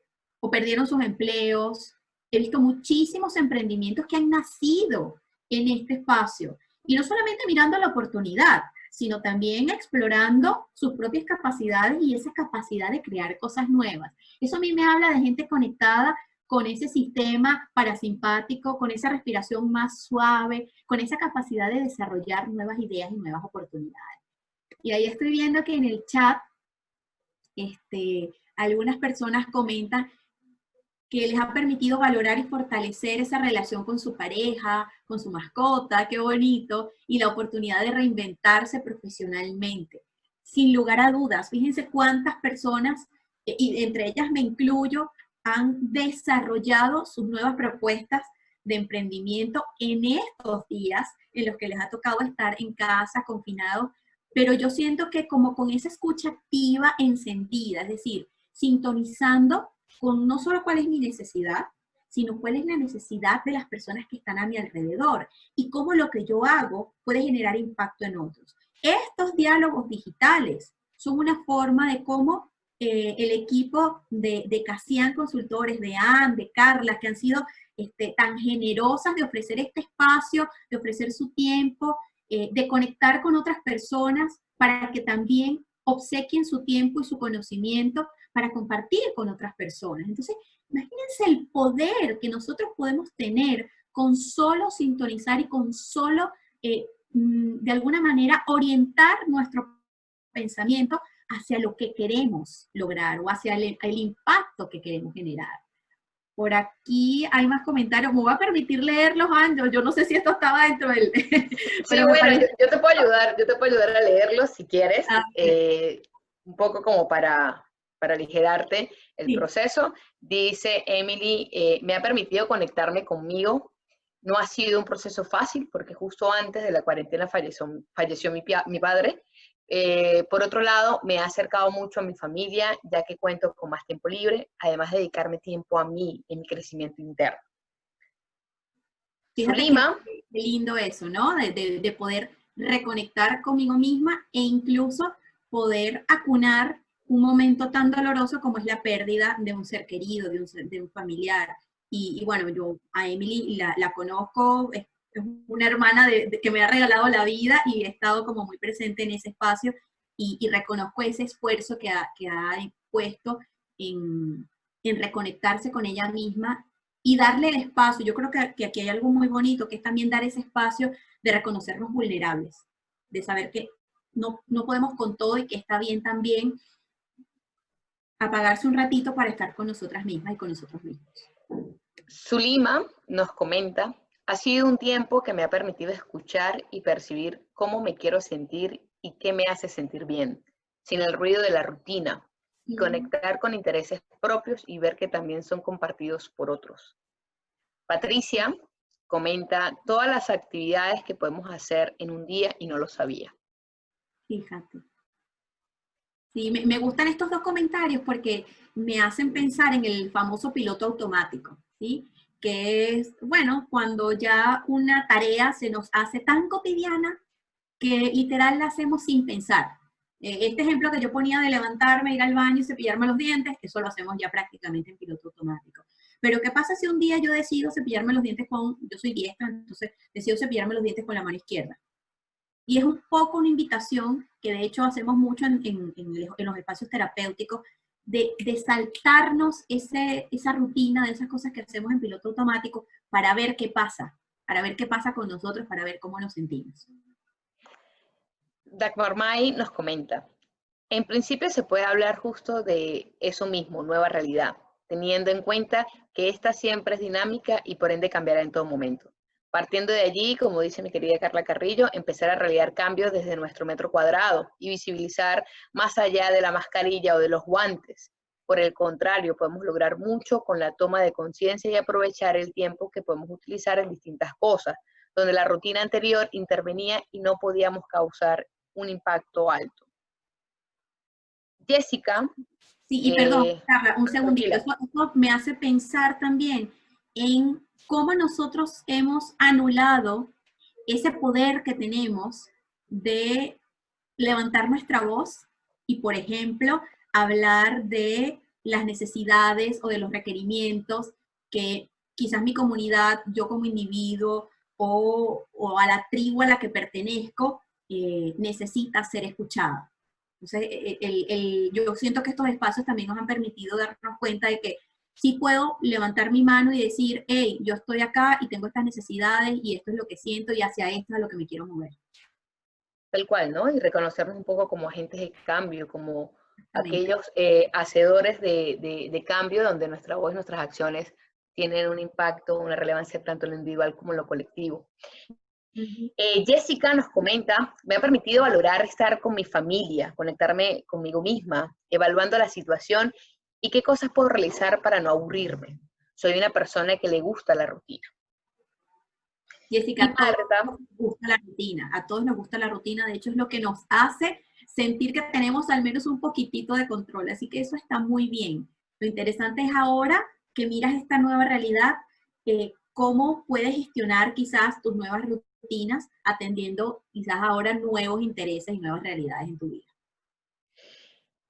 perdieron sus empleos. He visto muchísimos emprendimientos que han nacido en este espacio. Y no solamente mirando la oportunidad, sino también explorando sus propias capacidades y esa capacidad de crear cosas nuevas. Eso a mí me habla de gente conectada con ese sistema parasimpático, con esa respiración más suave, con esa capacidad de desarrollar nuevas ideas y nuevas oportunidades. Y ahí estoy viendo que en el chat algunas personas comentan que les ha permitido valorar y fortalecer esa relación con su pareja, con su mascota, qué bonito, y la oportunidad de reinventarse profesionalmente. Sin lugar a dudas, fíjense cuántas personas, y entre ellas me incluyo, han desarrollado sus nuevas propuestas de emprendimiento en estos días en los que les ha tocado estar en casa, confinados, pero yo siento que como con esa escucha activa encendida, es decir, sintonizando con no solo cuál es mi necesidad, sino cuál es la necesidad de las personas que están a mi alrededor y cómo lo que yo hago puede generar impacto en otros. Estos diálogos digitales son una forma de cómo el equipo de Casian Consultores, de Anne, de Carla, que han sido tan generosas de ofrecer este espacio, de ofrecer su tiempo, de conectar con otras personas para que también obsequien su tiempo y su conocimiento para compartir con otras personas. Entonces, imagínense el poder que nosotros podemos tener con solo sintonizar y con solo, de alguna manera, orientar nuestro pensamiento hacia lo que queremos lograr o hacia el impacto que queremos generar. Por aquí hay más comentarios. Me voy a permitir leerlos, Anjo. Yo no sé si esto estaba dentro del... Sí, bueno, yo te puedo ayudar a leerlos si quieres, un poco como para aligerarte el proceso. Dice Emily, me ha permitido conectarme conmigo. No ha sido un proceso fácil porque justo antes de la cuarentena falleció mi padre. Por otro lado, me ha acercado mucho a mi familia, ya que cuento con más tiempo libre, además de dedicarme tiempo a mí, en mi crecimiento interno. Fíjate Zulima, qué lindo eso, ¿no? De poder reconectar conmigo misma e incluso poder acunar un momento tan doloroso como es la pérdida de un ser querido, de un familiar. Y bueno, yo a Emily la conozco, es una hermana que me ha regalado la vida y he estado como muy presente en ese espacio y reconozco ese esfuerzo que ha puesto en reconectarse con ella misma y darle el espacio. Yo creo que aquí hay algo muy bonito, que es también dar ese espacio de reconocernos vulnerables, de saber que no podemos con todo y que está bien también apagarse un ratito para estar con nosotras mismas y con nosotros mismos. Zulima nos comenta, ha sido un tiempo que me ha permitido escuchar y percibir cómo me quiero sentir y qué me hace sentir bien, sin el ruido de la rutina, y conectar con intereses propios y ver que también son compartidos por otros. Patricia comenta todas las actividades que podemos hacer en un día y no lo sabía. Fíjate. Sí, me gustan estos dos comentarios porque me hacen pensar en el famoso piloto automático, ¿sí? Que es, bueno, cuando ya una tarea se nos hace tan cotidiana que literal la hacemos sin pensar. Este ejemplo que yo ponía de levantarme, ir al baño y cepillarme los dientes, eso lo hacemos ya prácticamente en piloto automático. Pero ¿qué pasa si un día yo decido cepillarme los dientes yo soy diestra, entonces decido cepillarme los dientes con la mano izquierda? Y es un poco una invitación que de hecho hacemos mucho en los espacios terapéuticos, de saltarnos esa rutina de esas cosas que hacemos en piloto automático para ver qué pasa con nosotros, para ver cómo nos sentimos. Dagmar May nos comenta, en principio se puede hablar justo de eso mismo, nueva realidad, teniendo en cuenta que esta siempre es dinámica y por ende cambiará en todo momento. Partiendo de allí, como dice mi querida Carla Carrillo, empezar a realizar cambios desde nuestro metro cuadrado y visibilizar más allá de la mascarilla o de los guantes. Por el contrario, podemos lograr mucho con la toma de conciencia y aprovechar el tiempo que podemos utilizar en distintas cosas, donde la rutina anterior intervenía y no podíamos causar un impacto alto. Jessica. Sí, y perdón, Carla, un segundito. Eso me hace pensar también en cómo nosotros hemos anulado ese poder que tenemos de levantar nuestra voz y, por ejemplo, hablar de las necesidades o de los requerimientos que quizás mi comunidad, yo como individuo o a la tribu a la que pertenezco, necesita ser escuchada. Entonces, yo siento que estos espacios también nos han permitido darnos cuenta de que sí puedo levantar mi mano y decir, hey, yo estoy acá y tengo estas necesidades y esto es lo que siento y hacia esto es a lo que me quiero mover. Tal cual, ¿no? Y reconocernos un poco como agentes de cambio, como aquellos hacedores de cambio donde nuestra voz, nuestras acciones tienen un impacto, una relevancia tanto en lo individual como en lo colectivo. Jessica nos comenta, me ha permitido valorar estar con mi familia, conectarme conmigo misma, evaluando la situación y qué cosas puedo realizar para no aburrirme. Soy una persona que le gusta la rutina. Jessica, a todos nos gusta la rutina, a todos nos gusta la rutina, de hecho es lo que nos hace sentir que tenemos al menos un poquitito de control, así que eso está muy bien. Lo interesante es ahora que miras esta nueva realidad, cómo puedes gestionar quizás tus nuevas rutinas atendiendo quizás ahora nuevos intereses y nuevas realidades en tu vida.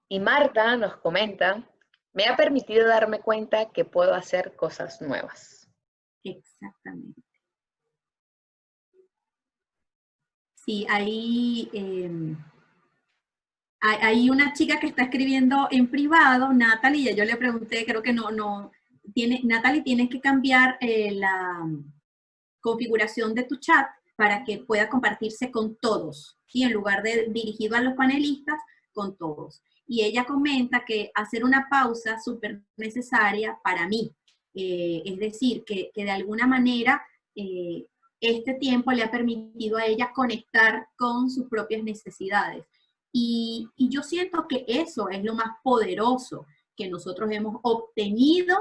Y Marta nos comenta, me ha permitido darme cuenta que puedo hacer cosas nuevas. Exactamente. Sí, hay una chica que está escribiendo en privado, Natalie, y yo le pregunté, creo que Natalie, tienes que cambiar la configuración de tu chat para que pueda compartirse con todos, ¿sí? En lugar de dirigido a los panelistas, con todos. Y ella comenta que hacer una pausa súper necesaria para mí, es decir, que de alguna manera este tiempo le ha permitido a ella conectar con sus propias necesidades. Y yo siento que eso es lo más poderoso que nosotros hemos obtenido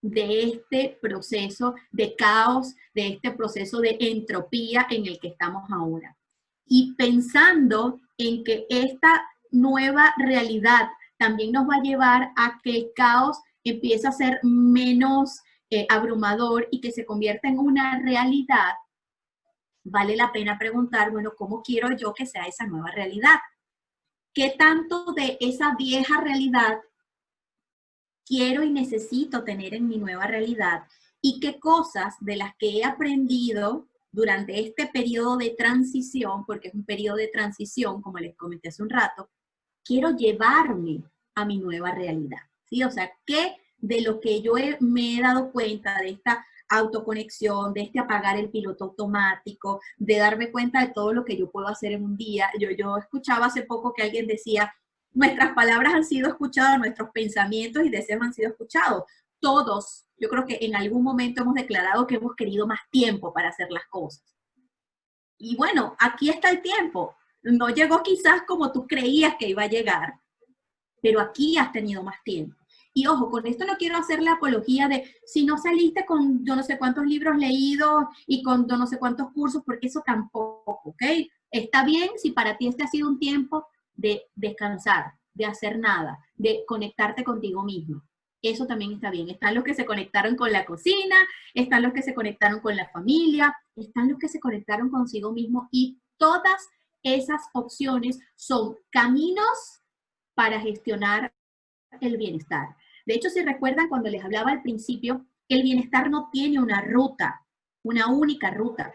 de este proceso de caos, de este proceso de entropía en el que estamos ahora. Y pensando en que esta nueva realidad también nos va a llevar a que el caos empiece a ser menos abrumador y que se convierta en una realidad, vale la pena preguntar, bueno, ¿cómo quiero yo que sea esa nueva realidad? ¿Qué tanto de esa vieja realidad quiero y necesito tener en mi nueva realidad? ¿Y qué cosas de las que he aprendido durante este periodo de transición, porque es un periodo de transición, como les comenté hace un rato, quiero llevarme a mi nueva realidad? ¿Sí? O sea, ¿qué de lo que yo me he dado cuenta de esta autoconexión, de este apagar el piloto automático, de darme cuenta de todo lo que yo puedo hacer en un día? Yo escuchaba hace poco que alguien decía, nuestras palabras han sido escuchadas, nuestros pensamientos y deseos han sido escuchados. Todos, yo creo que en algún momento hemos declarado que hemos querido más tiempo para hacer las cosas. Y bueno, aquí está el tiempo. No llegó quizás como tú creías que iba a llegar, pero aquí has tenido más tiempo. Y ojo, con esto no quiero hacer la apología de si no saliste con yo no sé cuántos libros leídos y con yo no sé cuántos cursos, porque eso tampoco, ¿ok? Está bien si para ti este ha sido un tiempo de descansar, de hacer nada, de conectarte contigo mismo. Eso también está bien. Están los que se conectaron con la cocina, están los que se conectaron con la familia, están los que se conectaron consigo mismo, y todas esas opciones son caminos para gestionar el bienestar. De hecho, si recuerdan cuando les hablaba al principio, el bienestar no tiene una ruta, una única ruta.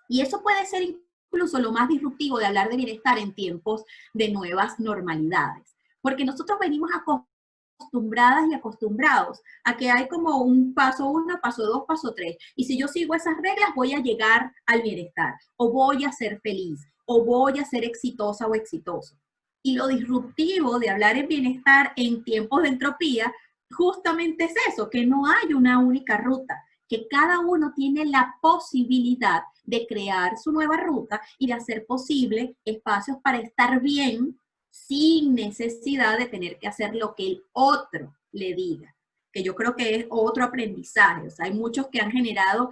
Y eso puede ser incluso lo más disruptivo de hablar de bienestar en tiempos de nuevas normalidades. Porque nosotros venimos acostumbradas y acostumbrados a que hay como un paso 1, paso 2, paso 3. Y si yo sigo esas reglas, voy a llegar al bienestar, o voy a ser feliz, o voy a ser exitosa o exitoso. Y lo disruptivo de hablar en bienestar en tiempos de entropía justamente es eso, que no hay una única ruta, que cada uno tiene la posibilidad de crear su nueva ruta y de hacer posible espacios para estar bien sin necesidad de tener que hacer lo que el otro le diga, que yo creo que es otro aprendizaje. O sea, hay muchos que han generado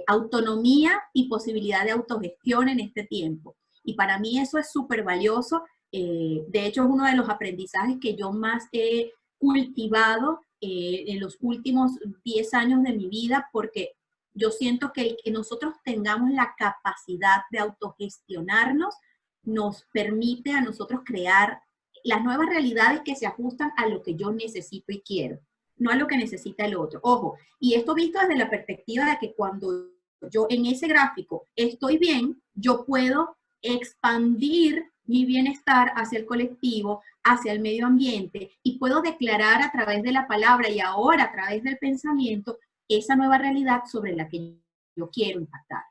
autonomía y posibilidad de autogestión en este tiempo. Y para mí eso es súper valioso. De hecho, es uno de los aprendizajes que yo más he cultivado en los últimos 10 años de mi vida, porque yo siento que nosotros tengamos la capacidad de autogestionarnos nos permite a nosotros crear las nuevas realidades que se ajustan a lo que yo necesito y quiero, no a lo que necesita el otro. Ojo, y esto visto desde la perspectiva de que cuando yo en ese gráfico estoy bien, yo puedo expandir mi bienestar hacia el colectivo, hacia el medio ambiente, y puedo declarar a través de la palabra y ahora a través del pensamiento esa nueva realidad sobre la que yo quiero impactar.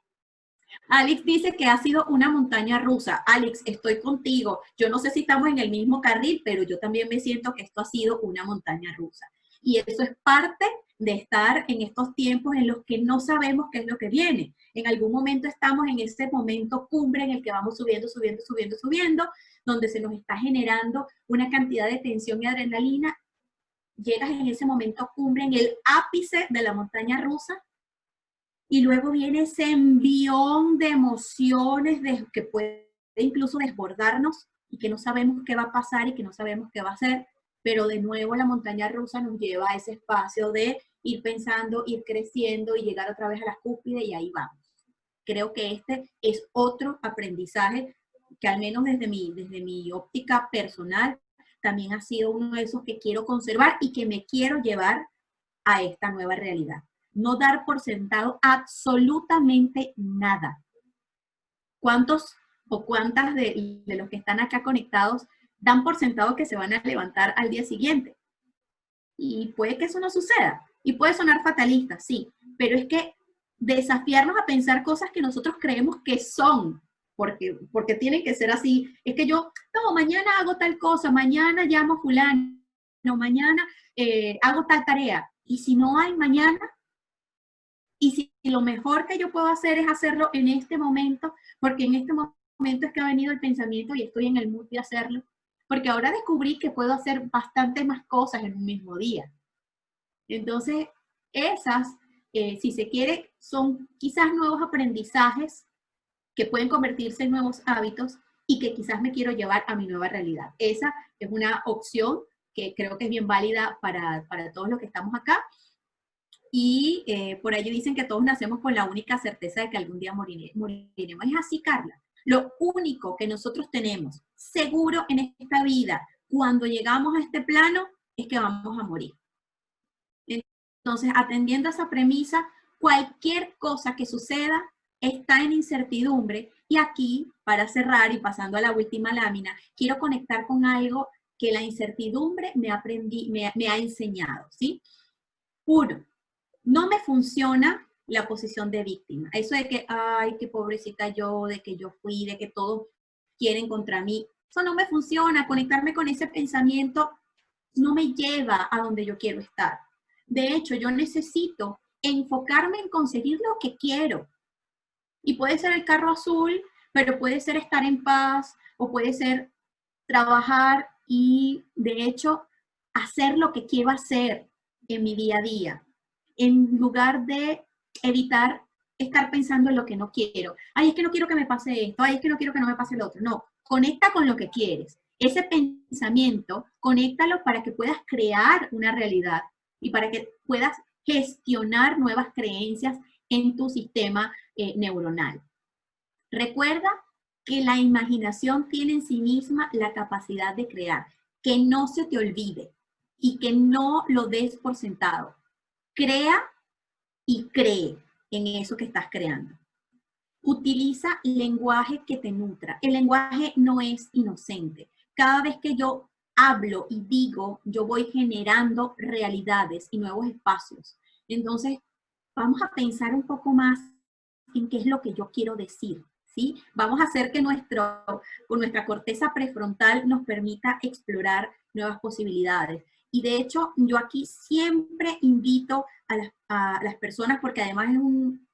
Alex dice que ha sido una montaña rusa. Alex, estoy contigo. Yo no sé si estamos en el mismo carril, pero yo también me siento que esto ha sido una montaña rusa. Y eso es parte de estar en estos tiempos en los que no sabemos qué es lo que viene. En algún momento estamos en ese momento cumbre en el que vamos subiendo, subiendo, subiendo, subiendo, donde se nos está generando una cantidad de tensión y adrenalina. Llegas en ese momento cumbre, en el ápice de la montaña rusa, y luego viene ese envión de emociones que puede incluso desbordarnos y que no sabemos qué va a pasar y que no sabemos qué va a hacer, pero de nuevo la montaña rusa nos lleva a ese espacio de ir pensando, ir creciendo y llegar otra vez a la cúspide y ahí vamos. Creo que este es otro aprendizaje que al menos desde mi óptica personal también ha sido uno de esos que quiero conservar y que me quiero llevar a esta nueva realidad. No dar por sentado absolutamente nada. ¿Cuántos o cuántas de los que están acá conectados dan por sentado que se van a levantar al día siguiente? Y puede que eso no suceda. Y puede sonar fatalista, sí, pero es que desafiarnos a pensar cosas que nosotros creemos que son, porque tienen que ser así. Es que yo, no, mañana hago tal cosa, mañana llamo a fulano, no, mañana hago tal tarea. Y si no hay mañana, y si lo mejor que yo puedo hacer es hacerlo en este momento, porque en este momento es que ha venido el pensamiento y estoy en el mood de hacerlo, porque ahora descubrí que puedo hacer bastante más cosas en un mismo día. Entonces, esas, si se quiere, son quizás nuevos aprendizajes que pueden convertirse en nuevos hábitos y que quizás me quiero llevar a mi nueva realidad. Esa es una opción que creo que es bien válida para todos los que estamos acá. Y por ello dicen que todos nacemos con la única certeza de que algún día moriremos. Es así, Carla. Lo único que nosotros tenemos seguro en esta vida, cuando llegamos a este plano, es que vamos a morir. Entonces, atendiendo a esa premisa, cualquier cosa que suceda está en incertidumbre. Y aquí, para cerrar y pasando a la última lámina, quiero conectar con algo que la incertidumbre me ha enseñado, ¿sí? Uno, no me funciona la posición de víctima. Eso de que, ay, qué pobrecita yo, de que yo fui, de que todos quieren contra mí. Eso no me funciona. Conectarme con ese pensamiento no me lleva a donde yo quiero estar. De hecho, yo necesito enfocarme en conseguir lo que quiero. Y puede ser el carro azul, pero puede ser estar en paz, o puede ser trabajar y, de hecho, hacer lo que quiero hacer en mi día a día, en lugar de evitar estar pensando en lo que no quiero. Ay, es que no quiero que me pase esto, ay, es que no quiero que no me pase lo otro. No, conecta con lo que quieres. Ese pensamiento, conéctalo para que puedas crear una realidad y para que puedas gestionar nuevas creencias en tu sistema neuronal. Recuerda que la imaginación tiene en sí misma la capacidad de crear, que no se te olvide y que no lo des por sentado. Crea y cree en eso que estás creando. Utiliza lenguaje que te nutra. El lenguaje no es inocente. Cada vez que yo hablo y digo, yo voy generando realidades y nuevos espacios. Entonces, vamos a pensar un poco más en qué es lo que yo quiero decir, ¿sí? Vamos a hacer que con nuestra corteza prefrontal nos permita explorar nuevas posibilidades. Y de hecho, yo aquí siempre invito a las personas, porque además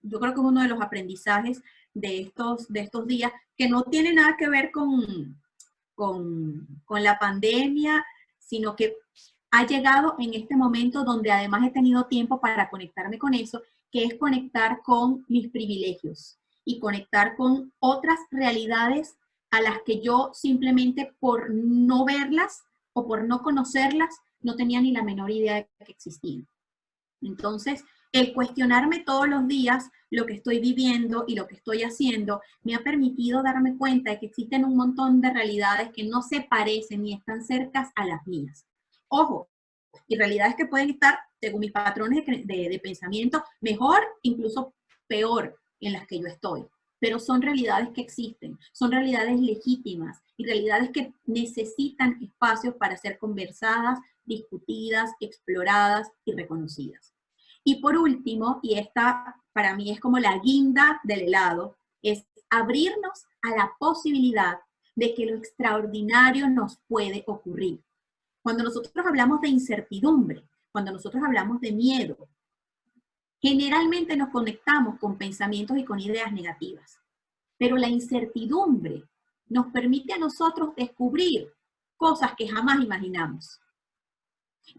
yo creo que es uno de los aprendizajes de estos días, que no tiene nada que ver con la pandemia, sino que ha llegado en este momento donde además he tenido tiempo para conectarme con eso, que es conectar con mis privilegios y conectar con otras realidades a las que yo simplemente por no verlas o por no conocerlas no tenía ni la menor idea de que existían. Entonces, el cuestionarme todos los días lo que estoy viviendo y lo que estoy haciendo me ha permitido darme cuenta de que existen un montón de realidades que no se parecen ni están cercas a las mías. Ojo, y realidades que pueden estar, según mis patrones de pensamiento, mejor, incluso peor en las que yo estoy. Pero son realidades que existen, son realidades legítimas y realidades que necesitan espacios para ser conversadas, discutidas, exploradas y reconocidas. Y por último, y esta para mí es como la guinda del helado, es abrirnos a la posibilidad de que lo extraordinario nos puede ocurrir. Cuando nosotros hablamos de incertidumbre, cuando nosotros hablamos de miedo, generalmente nos conectamos con pensamientos y con ideas negativas. Pero la incertidumbre nos permite a nosotros descubrir cosas que jamás imaginamos.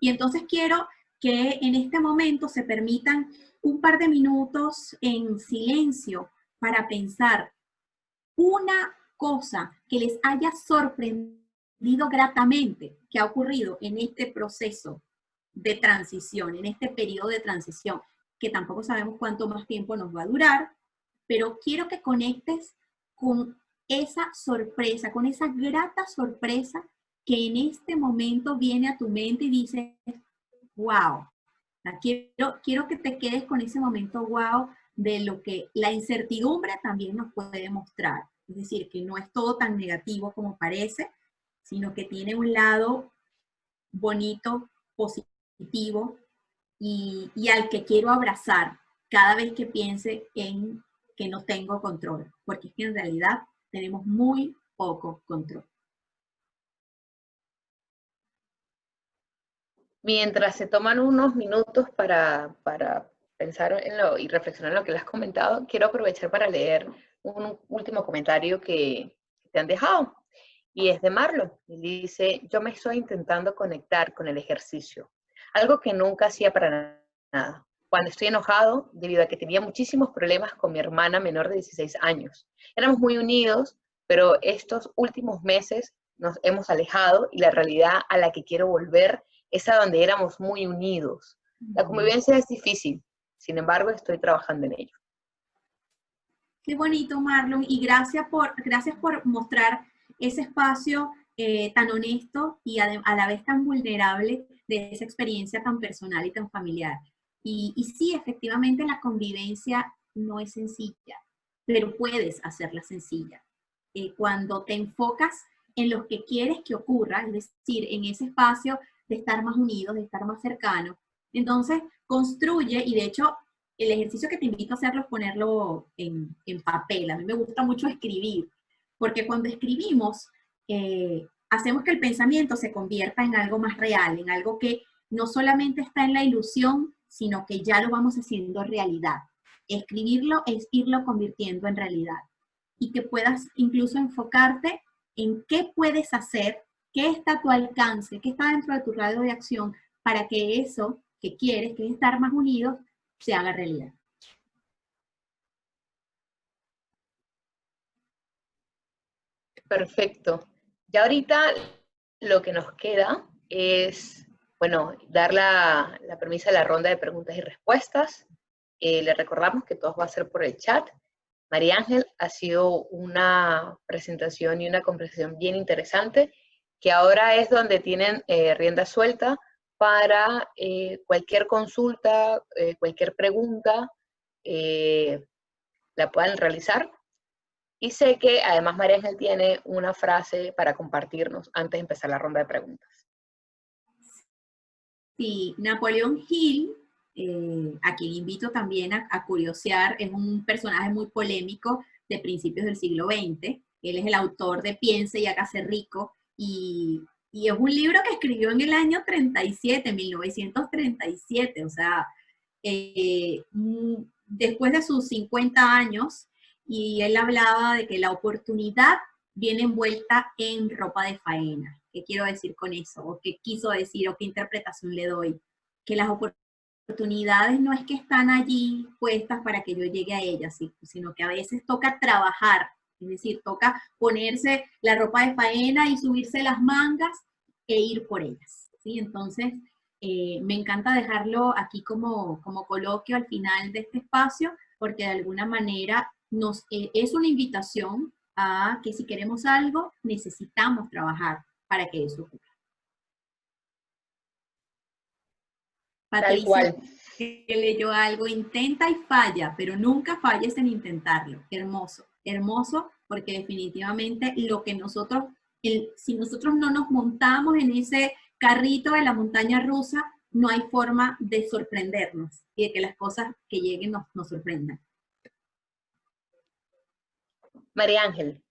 Y entonces quiero que en este momento se permitan un par de minutos en silencio para pensar una cosa que les haya sorprendido gratamente que ha ocurrido en este proceso de transición, en este periodo de transición, que tampoco sabemos cuánto más tiempo nos va a durar, pero quiero que conectes con esa sorpresa, con esa grata sorpresa que en este momento viene a tu mente y dices, wow. Quiero que te quedes con ese momento wow de lo que la incertidumbre también nos puede mostrar. Es decir, que no es todo tan negativo como parece, sino que tiene un lado bonito, positivo y al que quiero abrazar cada vez que piense en que no tengo control, porque es que en realidad tenemos muy poco control. Mientras se toman unos minutos para pensar en y reflexionar en lo que les has comentado, quiero aprovechar para leer un último comentario que te han dejado, y es de Marlon. Y dice, yo me estoy intentando conectar con el ejercicio, algo que nunca hacía para nada. Cuando estoy enojado, debido a que tenía muchísimos problemas con mi hermana menor de 16 años. Éramos muy unidos, pero estos últimos meses nos hemos alejado y la realidad a la que quiero volver es a donde éramos muy unidos. La convivencia es difícil, sin embargo, estoy trabajando en ello. Qué bonito, Marlon, y gracias por mostrar ese espacio tan honesto y a la vez tan vulnerable de esa experiencia tan personal y tan familiar. Y sí, efectivamente la convivencia no es sencilla, pero puedes hacerla sencilla. Cuando te enfocas en lo que quieres que ocurra, es decir, en ese espacio de estar más unidos, de estar más cercanos, entonces construye, y de hecho el ejercicio que te invito a hacerlo es ponerlo en papel. A mí me gusta mucho escribir, porque cuando escribimos, hacemos que el pensamiento se convierta en algo más real, en algo que no solamente está en la ilusión, sino que ya lo vamos haciendo realidad. Escribirlo es irlo convirtiendo en realidad. Y que puedas incluso enfocarte en qué puedes hacer, qué está a tu alcance, qué está dentro de tu radio de acción para que eso que quieres, que es estar más unidos, se haga realidad. Perfecto. Ya ahorita lo que nos queda es, bueno, dar la premisa de la ronda de preguntas y respuestas. Le recordamos que todo va a ser por el chat. María Ángel, ha sido una presentación y una conversación bien interesante, que ahora es donde tienen rienda suelta para cualquier consulta, cualquier pregunta, la puedan realizar. Y sé que además María Ángel tiene una frase para compartirnos antes de empezar la ronda de preguntas. Sí, Napoleón Hill, a quien invito también a curiosear, es un personaje muy polémico de principios del siglo XX. Él es el autor de Piense y hágase rico, y es un libro que escribió en el año 37, 1937, o sea, después de sus 50 años, y él hablaba de que la oportunidad viene envuelta en ropa de faena. ¿Qué quiero decir con eso? ¿O qué quiso decir? ¿O qué interpretación le doy? Que las oportunidades no es que están allí puestas para que yo llegue a ellas, sino que a veces toca trabajar, es decir, toca ponerse la ropa de faena y subirse las mangas e ir por ellas, ¿sí? Entonces, me encanta dejarlo aquí como coloquio al final de este espacio, porque de alguna manera es una invitación a que si queremos algo, necesitamos trabajar para que eso ocurra. Tal cual. Que leyó algo, intenta y falla, pero nunca falles en intentarlo. Hermoso, hermoso, porque definitivamente lo que nosotros, si nosotros no nos montamos en ese carrito de la montaña rusa, no hay forma de sorprendernos y de que las cosas que lleguen nos sorprendan. María Ángel,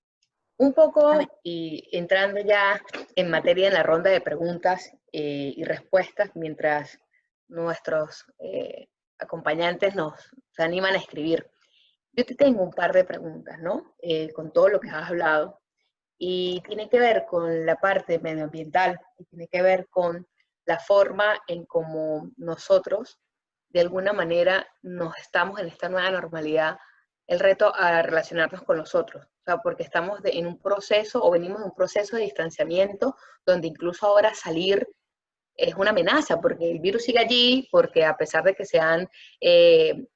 un poco y entrando ya en materia en la ronda de preguntas y respuestas, mientras nuestros acompañantes nos animan a escribir. Yo te tengo un par de preguntas, ¿no? Con todo lo que has hablado. Y tiene que ver con la parte medioambiental, y tiene que ver con la forma en cómo nosotros, de alguna manera, nos estamos en esta nueva normalidad, el reto a relacionarnos con los otros. O sea, porque estamos en un proceso, o venimos de un proceso de distanciamiento, donde incluso ahora salir es una amenaza, porque el virus sigue allí, porque a pesar de que se han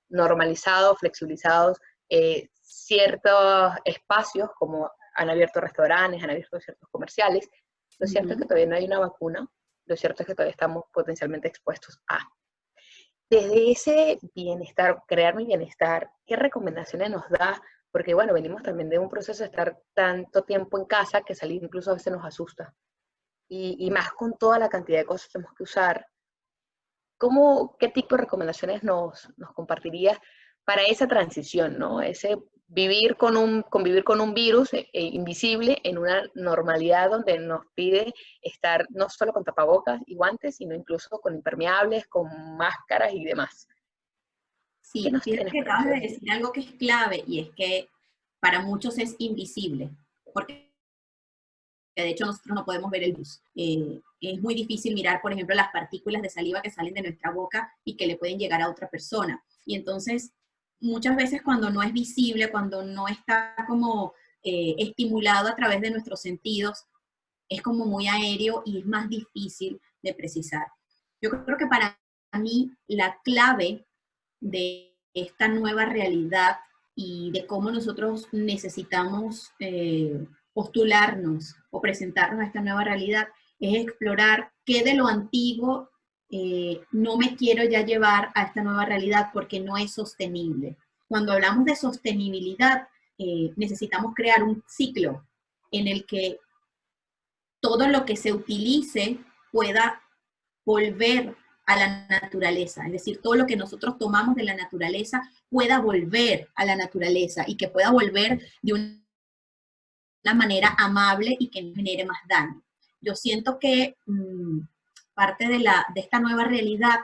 normalizado, flexibilizado ciertos espacios, como han abierto restaurantes, han abierto ciertos comerciales, lo cierto es que todavía no hay una vacuna, lo cierto es que todavía estamos potencialmente expuestos a. Desde ese bienestar, crear mi bienestar, ¿qué recomendaciones nos da? Porque bueno, venimos también de un proceso de estar tanto tiempo en casa que salir incluso a veces nos asusta. Y más con toda la cantidad de cosas que tenemos que usar. ¿Qué tipo de recomendaciones nos compartirías para esa transición, ¿no? Ese convivir con un virus invisible en una normalidad donde nos pide estar no solo con tapabocas y guantes, sino incluso con impermeables, con máscaras y demás. Sí, fíjate que acabas de decir algo que es clave, y es que para muchos es invisible, porque de hecho nosotros no podemos ver el virus. Es muy difícil mirar, por ejemplo, las partículas de saliva que salen de nuestra boca y que le pueden llegar a otra persona. Y entonces, muchas veces cuando no es visible, cuando no está como estimulado a través de nuestros sentidos, es como muy aéreo y es más difícil de precisar. Yo creo que para mí la clave de esta nueva realidad y de cómo nosotros necesitamos postularnos o presentarnos a esta nueva realidad es explorar qué de lo antiguo no me quiero ya llevar a esta nueva realidad porque no es sostenible. Cuando hablamos de sostenibilidad, necesitamos crear un ciclo en el que todo lo que se utilice pueda volver a la naturaleza, es decir, todo lo que nosotros tomamos de la naturaleza pueda volver a la naturaleza y que pueda volver de una manera amable y que no genere más daño. Yo siento que parte de esta nueva realidad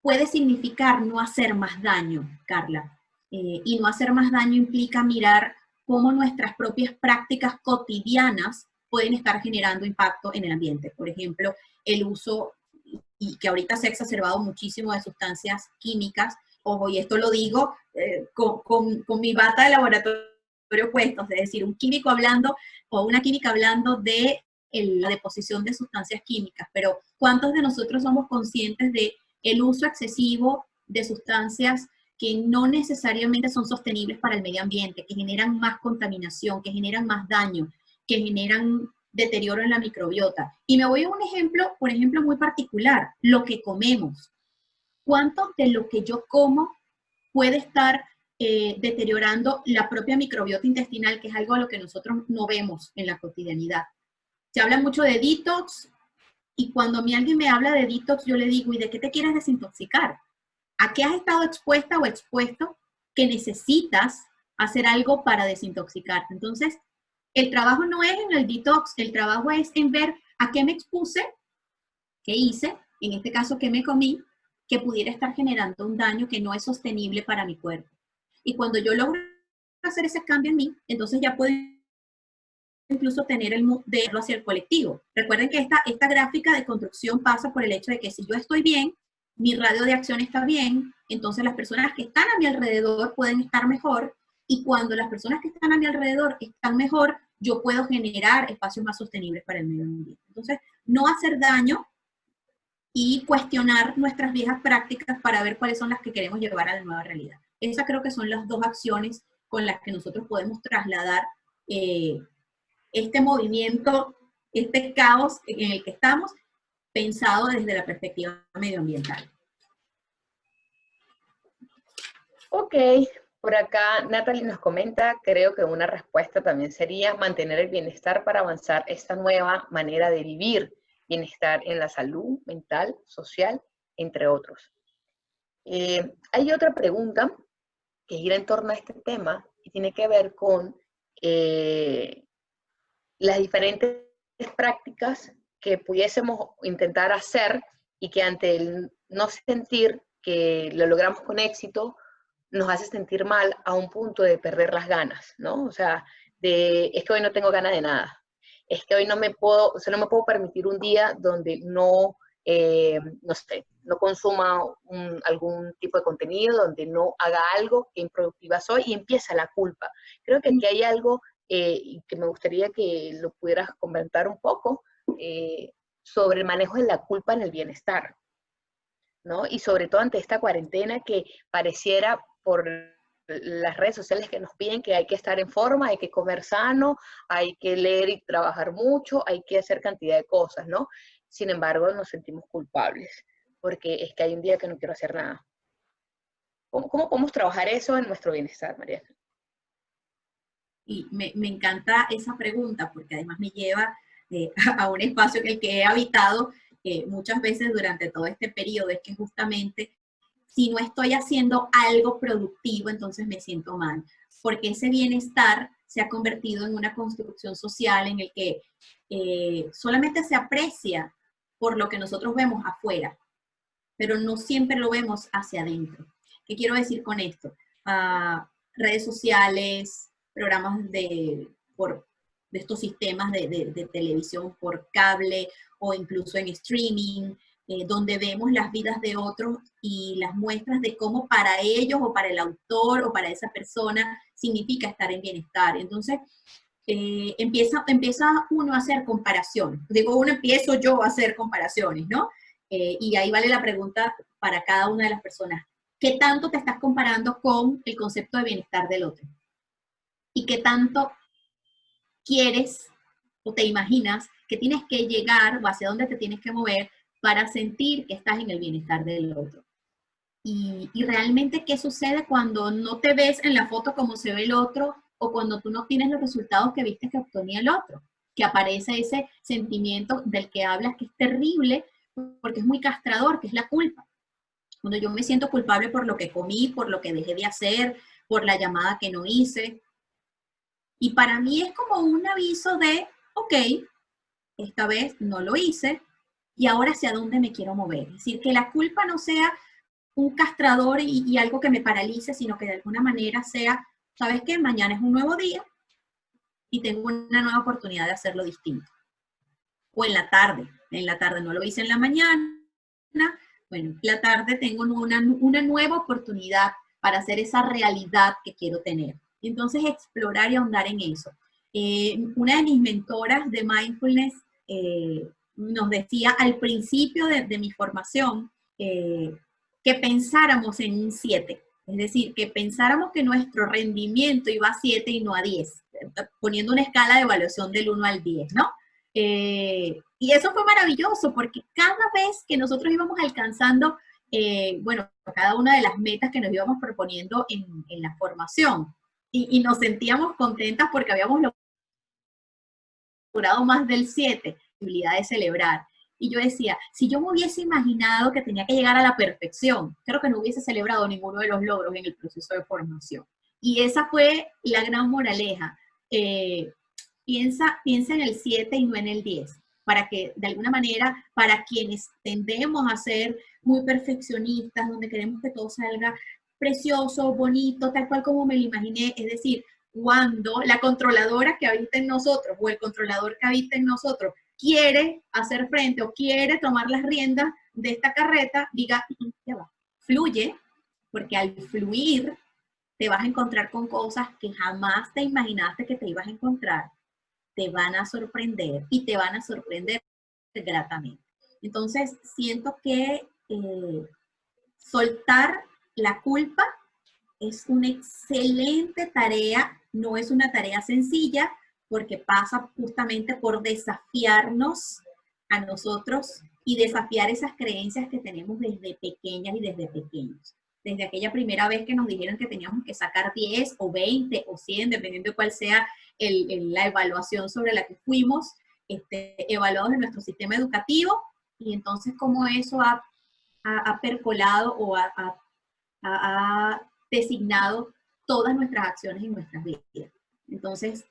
puede significar no hacer más daño, Carla, y no hacer más daño implica mirar cómo nuestras propias prácticas cotidianas pueden estar generando impacto en el ambiente. Por ejemplo, el uso, y que ahorita se ha exacerbado muchísimo, de sustancias químicas. Ojo, y esto lo digo con mi bata de laboratorio puestos, es decir, un químico hablando o una química hablando de la deposición de sustancias químicas, pero ¿cuántos de nosotros somos conscientes de el uso excesivo de sustancias que no necesariamente son sostenibles para el medio ambiente, que generan más contaminación, que generan más daño, que generan deterioro en la microbiota? Y me voy a un ejemplo, por ejemplo, muy particular, lo que comemos. ¿Cuánto de lo que yo como puede estar deteriorando la propia microbiota intestinal, que es algo a lo que nosotros no vemos en la cotidianidad? Se habla mucho de detox, y cuando a mí alguien me habla de detox, yo le digo, ¿y de qué te quieres desintoxicar? ¿A qué has estado expuesta o expuesto que necesitas hacer algo para desintoxicarte? Entonces, el trabajo no es en el detox, el trabajo es en ver a qué me expuse, qué hice, en este caso qué me comí, que pudiera estar generando un daño que no es sostenible para mi cuerpo. Y cuando yo logro hacer ese cambio en mí, entonces ya puedo incluso tener el mood de irlo hacia el colectivo. Recuerden que esta gráfica de construcción pasa por el hecho de que si yo estoy bien, mi radio de acción está bien, entonces las personas que están a mi alrededor pueden estar mejor, y cuando las personas que están a mi alrededor están mejor, yo puedo generar espacios más sostenibles para el medio ambiente. Entonces, no hacer daño y cuestionar nuestras viejas prácticas para ver cuáles son las que queremos llevar a la nueva realidad. Esas creo que son las dos acciones con las que nosotros podemos trasladar este movimiento, este caos en el que estamos, pensado desde la perspectiva medioambiental. Ok, por acá Natalie nos comenta, creo que una respuesta también sería mantener el bienestar para avanzar esta nueva manera de vivir, bienestar en la salud mental, social, entre otros. Hay otra pregunta que gira en torno a este tema y tiene que ver con las diferentes prácticas que pudiésemos intentar hacer y que ante el no sentir que lo logramos con éxito, nos hace sentir mal a un punto de perder las ganas, ¿no? O sea, es que hoy no tengo ganas de nada, es que hoy no me puedo permitir un día donde no sé, no consuma algún tipo de contenido, donde no haga algo, que improductiva soy, y empieza la culpa. Creo que aquí hay algo que me gustaría que lo pudieras comentar un poco sobre el manejo de la culpa en el bienestar, ¿no? Y sobre todo ante esta cuarentena que pareciera por las redes sociales que nos piden que hay que estar en forma, hay que comer sano, hay que leer y trabajar mucho, hay que hacer cantidad de cosas, ¿no? Sin embargo, nos sentimos culpables, porque es que hay un día que no quiero hacer nada. ¿Cómo podemos trabajar eso en nuestro bienestar, María? Y me encanta esa pregunta, porque además me lleva a un espacio que el que he habitado muchas veces durante todo este periodo, es que justamente si no estoy haciendo algo productivo, entonces me siento mal, porque ese bienestar se ha convertido en una construcción social en el que solamente se aprecia por lo que nosotros vemos afuera, pero no siempre lo vemos hacia adentro. ¿Qué quiero decir con esto? Redes sociales, programas de estos sistemas de televisión por cable o incluso en streaming, donde vemos las vidas de otros y las muestras de cómo para ellos o para el autor o para esa persona significa estar en bienestar. Entonces, empieza uno a hacer comparaciones. Digo, empiezo yo a hacer comparaciones, ¿no? Y ahí vale la pregunta para cada una de las personas. ¿Qué tanto te estás comparando con el concepto de bienestar del otro? ¿Y qué tanto quieres o te imaginas que tienes que llegar o hacia dónde te tienes que mover para sentir que estás en el bienestar del otro? Y realmente, ¿qué sucede cuando no te ves en la foto como se ve el otro o cuando tú no tienes los resultados que viste que obtenía el otro? Que aparece ese sentimiento del que hablas que es terrible porque es muy castrador, que es la culpa. Cuando yo me siento culpable por lo que comí, por lo que dejé de hacer, por la llamada que no hice. Y para mí es como un aviso de, ok, esta vez no lo hice y ahora hacia dónde me quiero mover. Es decir, que la culpa no sea un castrador y algo que me paralice, sino que de alguna manera sea, ¿sabes qué? Mañana es un nuevo día y tengo una nueva oportunidad de hacerlo distinto. O en la tarde no lo hice en la mañana, bueno, en la tarde tengo una nueva oportunidad para hacer esa realidad que quiero tener. Y entonces explorar y ahondar en eso. Una de mis mentoras de mindfulness nos decía al principio de mi formación que pensáramos en un 7. Es decir, que pensáramos que nuestro rendimiento iba a 7 y no a 10, poniendo una escala de evaluación del 1 al 10, ¿no? Y eso fue maravilloso porque cada vez que nosotros íbamos alcanzando, bueno, cada una de las metas que nos íbamos proponiendo en la formación y nos sentíamos contentas porque habíamos logrado más del 7, posibilidad de celebrar. Y yo decía, si yo me hubiese imaginado que tenía que llegar a la perfección, creo que no hubiese celebrado ninguno de los logros en el proceso de formación. Y esa fue la gran moraleja. Piensa en el 7 y no en el 10, para que de alguna manera, para quienes tendemos a ser muy perfeccionistas, donde queremos que todo salga precioso, bonito, tal cual como me lo imaginé, es decir, cuando la controladora que habita en nosotros o el controlador que habita en nosotros quiere hacer frente o quiere tomar las riendas de esta carreta, diga, ya va, fluye, porque al fluir te vas a encontrar con cosas que jamás te imaginaste que te ibas a encontrar, te van a sorprender y te van a sorprender gratamente. Entonces, siento que soltar la culpa es una excelente tarea, no es una tarea sencilla, porque pasa justamente por desafiarnos a nosotros y desafiar esas creencias que tenemos desde pequeñas y desde pequeños. Desde aquella primera vez que nos dijeron que teníamos que sacar 10 o 20 o 100, dependiendo de cuál sea la evaluación sobre la que fuimos evaluados en nuestro sistema educativo, y entonces cómo eso ha percolado o ha designado todas nuestras acciones en nuestras vidas. Entonces,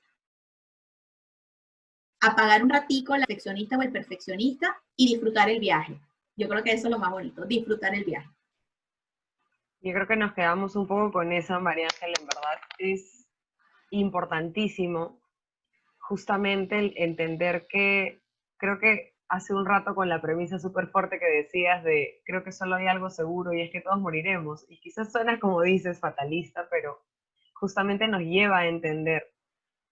apagar un ratico la perfeccionista o el perfeccionista y disfrutar el viaje. Yo creo que eso es lo más bonito, disfrutar el viaje. Yo creo que nos quedamos un poco con esa, María Ángela, en verdad. Es importantísimo justamente el entender que, creo que hace un rato con la premisa súper fuerte que decías de, creo que solo hay algo seguro y es que todos moriremos. Y quizás suena, como dices, fatalista, pero justamente nos lleva a entender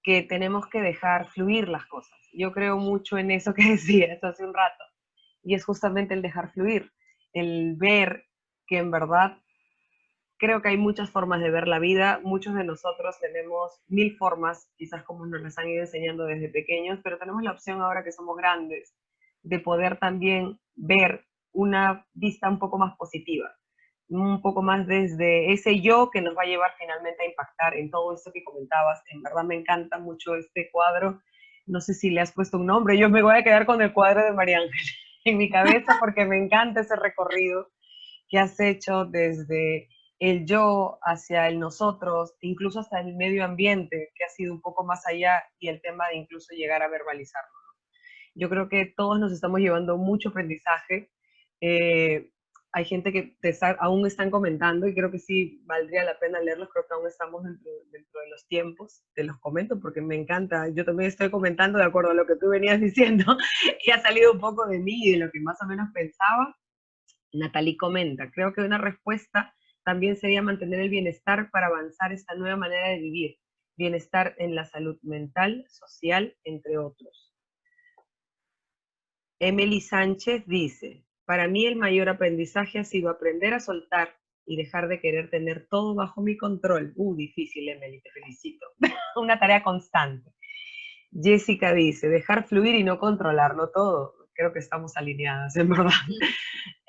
que tenemos que dejar fluir las cosas. Yo creo mucho en eso que decías hace un rato, y es justamente el dejar fluir, el ver que en verdad creo que hay muchas formas de ver la vida. Muchos de nosotros tenemos mil formas, quizás como nos las han ido enseñando desde pequeños, pero tenemos la opción ahora que somos grandes de poder también ver una vista un poco más positiva, un poco más desde ese yo que nos va a llevar finalmente a impactar en todo esto que comentabas. En verdad me encanta mucho este cuadro. No sé si le has puesto un nombre, yo me voy a quedar con el cuadro de María Ángel en mi cabeza porque me encanta ese recorrido que has hecho desde el yo hacia el nosotros, incluso hasta el medio ambiente, que ha sido un poco más allá, y el tema de incluso llegar a verbalizarlo. Yo creo que todos nos estamos llevando mucho aprendizaje. Hay gente que aún están comentando y creo que sí valdría la pena leerlos. Creo que aún estamos dentro de los tiempos. Te los comento porque me encanta. Yo también estoy comentando de acuerdo a lo que tú venías diciendo y ha salido un poco de mí y de lo que más o menos pensaba. Natalie comenta, creo que una respuesta también sería mantener el bienestar para avanzar esta nueva manera de vivir. Bienestar en la salud mental, social, entre otros. Emily Sánchez dice, para mí el mayor aprendizaje ha sido aprender a soltar y dejar de querer tener todo bajo mi control. Difícil, Emily, te felicito. Una tarea constante. Jessica dice, dejar fluir y no controlarlo todo. Creo que estamos alineadas, en verdad.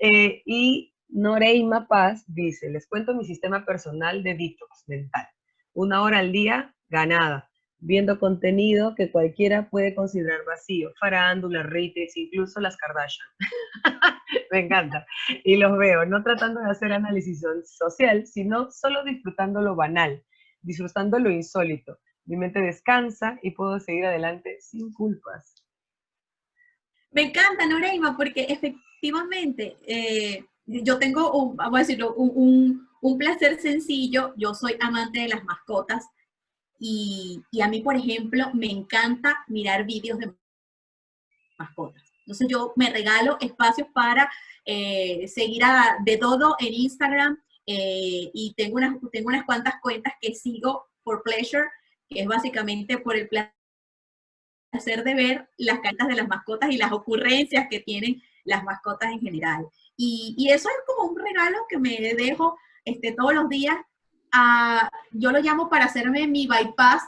Y Noreima Paz dice, les cuento mi sistema personal de detox mental. 1 hora al día, ganada, viendo contenido que cualquiera puede considerar vacío, farándula, reiters, incluso las Kardashian. Me encanta. Y los veo, no tratando de hacer análisis social, sino solo disfrutando lo banal, disfrutando lo insólito. Mi mente descansa y puedo seguir adelante sin culpas. Me encanta, Noreima, porque efectivamente yo tengo, vamos a decirlo, un placer sencillo. Yo soy amante de las mascotas y a mí, por ejemplo, me encanta mirar vídeos de mascotas. Entonces yo me regalo espacios para seguir de todo en Instagram y tengo unas cuantas cuentas que sigo por pleasure, que es básicamente por el placer de ver las cartas de las mascotas y las ocurrencias que tienen las mascotas en general. Y eso es como un regalo que me dejo todos los días. Yo lo llamo para hacerme mi bypass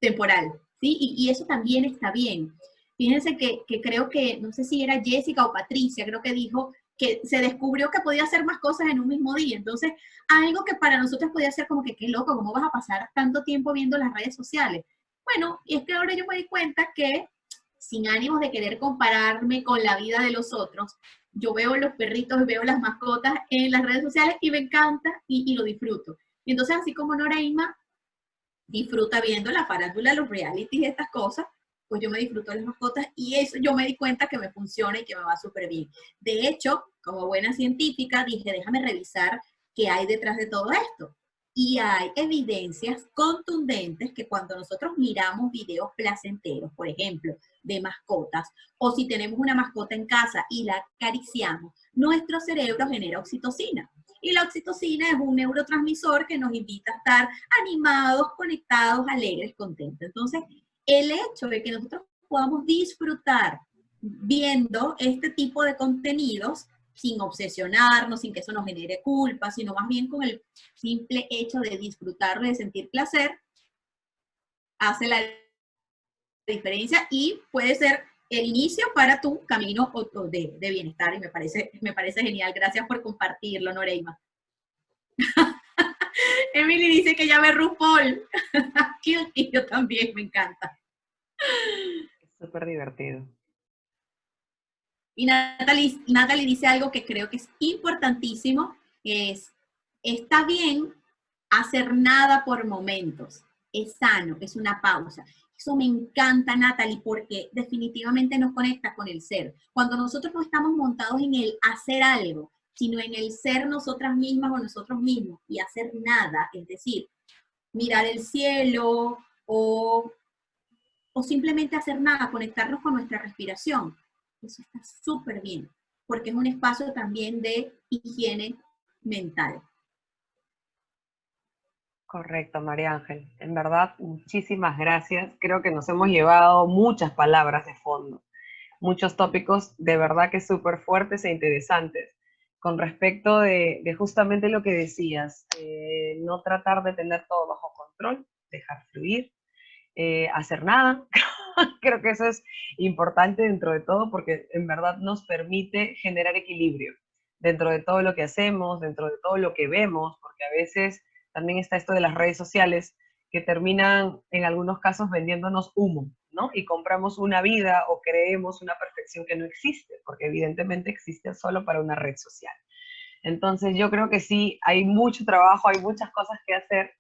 temporal, ¿sí? Y eso también está bien. Fíjense que creo que, no sé si era Jessica o Patricia, creo que dijo que se descubrió que podía hacer más cosas en un mismo día. Entonces, algo que para nosotros podía ser como que, qué loco, ¿cómo vas a pasar tanto tiempo viendo las redes sociales? Bueno, y es que ahora yo me di cuenta que, sin ánimos de querer compararme con la vida de los otros, yo veo los perritos, veo las mascotas en las redes sociales y me encanta y lo disfruto. Y entonces, así como Noreima disfruta viendo la farándula, los realities y estas cosas, pues yo me disfruto de las mascotas y eso yo me di cuenta que me funciona y que me va súper bien. De hecho, como buena científica, dije, déjame revisar qué hay detrás de todo esto. Y hay evidencias contundentes que cuando nosotros miramos videos placenteros, por ejemplo, de mascotas, o si tenemos una mascota en casa y la acariciamos, nuestro cerebro genera oxitocina. Y la oxitocina es un neurotransmisor que nos invita a estar animados, conectados, alegres, contentos. Entonces, el hecho de que nosotros podamos disfrutar viendo este tipo de contenidos sin obsesionarnos, sin que eso nos genere culpa, sino más bien con el simple hecho de disfrutarlo y de sentir placer, hace la diferencia y puede ser el inicio para tu camino de bienestar y me parece genial. Gracias por compartirlo, Noreima. Emily dice que ya ve RuPaul. Y yo también, me encanta. Es súper divertido. Y Natalie dice algo que creo que es importantísimo, está bien hacer nada por momentos. es sano, es una pausa. Eso me encanta, Natalie, porque definitivamente nos conecta con el ser. Cuando nosotros no estamos montados en el hacer algo, sino en el ser nosotras mismas o nosotros mismos y hacer nada, es decir, mirar el cielo o simplemente hacer nada, conectarnos con nuestra respiración. Eso está súper bien, porque es un espacio también de higiene mental. Correcto, María Ángel. En verdad, muchísimas gracias. Creo que nos hemos llevado muchas palabras de fondo, muchos tópicos de verdad que súper fuertes e interesantes. Con respecto de justamente lo que decías, no tratar de tener todo bajo control, dejar fluir, hacer nada. Creo que eso es importante dentro de todo porque en verdad nos permite generar equilibrio dentro de todo lo que hacemos, dentro de todo lo que vemos, porque a veces también está esto de las redes sociales que terminan en algunos casos vendiéndonos humo, ¿no? Y compramos una vida o creemos una perfección que no existe, porque evidentemente existe solo para una red social. Entonces yo creo que sí, hay mucho trabajo, hay muchas cosas que hacer,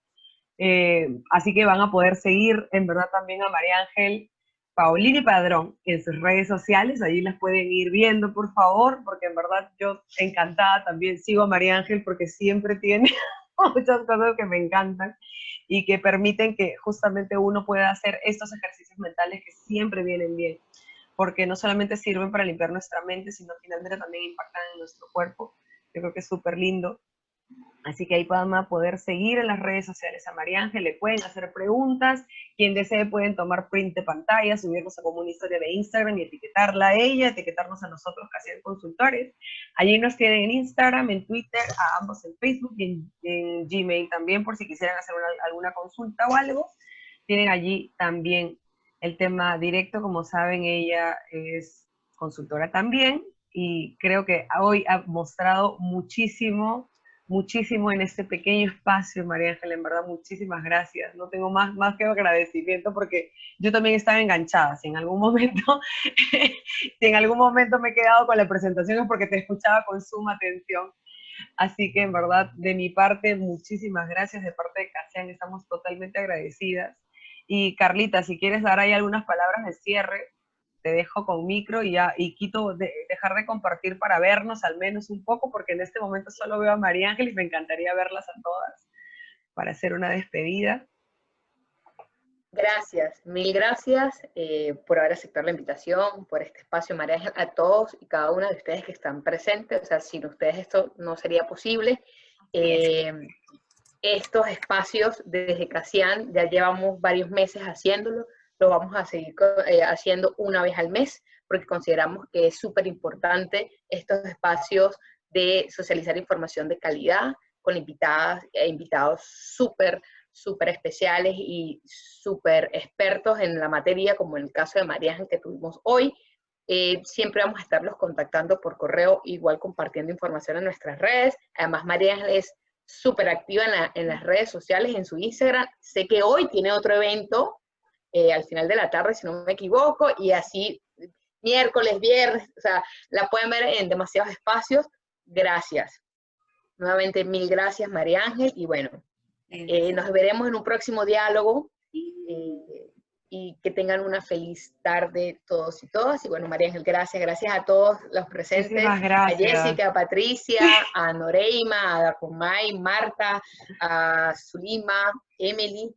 así que van a poder seguir en verdad también a María Ángel Paulini Padrón en sus redes sociales, allí las pueden ir viendo por favor, porque en verdad yo encantada también sigo a María Ángel porque siempre tiene muchas cosas que me encantan y que permiten que justamente uno pueda hacer estos ejercicios mentales que siempre vienen bien, porque no solamente sirven para limpiar nuestra mente, sino finalmente también impactan en nuestro cuerpo. Yo creo que es súper lindo. Así que ahí van a poder seguir en las redes sociales a María Ángel, le pueden hacer preguntas, quien desee pueden tomar print de pantalla, subirnos a como una historia de Instagram y etiquetarla a ella, etiquetarnos a nosotros casi en consultores. Allí nos tienen en Instagram, en Twitter, a ambos en Facebook y en Gmail también, por si quisieran hacer alguna consulta o algo. Tienen allí también el tema directo, como saben, ella es consultora también y creo que hoy ha mostrado muchísimo en este pequeño espacio, María Ángela, en verdad, muchísimas gracias. No tengo más que agradecimiento porque yo también estaba enganchada. Si en algún momento, si en algún momento me he quedado con la presentación es porque te escuchaba con suma atención. Así que en verdad, de mi parte, muchísimas gracias. De parte de Casian, estamos totalmente agradecidas. Y Carlita, si quieres dar ahí algunas palabras de cierre, te dejo con micro y ya, y quito dejar de compartir para vernos al menos un poco, porque en este momento solo veo a María Ángel y me encantaría verlas a todas para hacer una despedida. Gracias, mil gracias por haber aceptado la invitación, por este espacio, María Ángel, a todos y cada una de ustedes que están presentes. O sea, sin ustedes esto no sería posible. Estos espacios desde Casian ya llevamos varios meses haciéndolo, lo vamos a seguir haciendo una vez al mes, porque consideramos que es súper importante estos espacios de socializar información de calidad con invitadas e invitados súper especiales y súper expertos en la materia, como en el caso de María Ángel que tuvimos hoy. Siempre vamos a estarlos contactando por correo, igual compartiendo información en nuestras redes. Además, María Ángel es súper activa en las redes sociales, en su Instagram. Sé que hoy tiene otro evento al final de la tarde, si no me equivoco, y así miércoles, viernes, o sea, la pueden ver en demasiados espacios. Gracias. Nuevamente, mil gracias, María Ángel, y bueno, nos veremos en un próximo diálogo, y que tengan una feliz tarde todos y todas. Y bueno, María Ángel, gracias a todos los presentes, a Jessica, a Patricia, a Noreima, a Dacumay, Marta, a Zulima, Emily,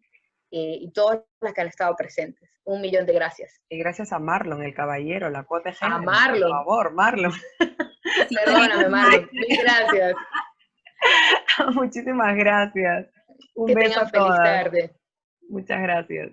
y todas las que han estado presentes. 1.000.000 de gracias. Y gracias a Marlon, el caballero, la cuota de género. A Marlon. Por favor, Marlon. Perdóname, Marlon. Mil gracias. Muchísimas gracias. Un que beso tengan a todas. Feliz tarde. Muchas gracias.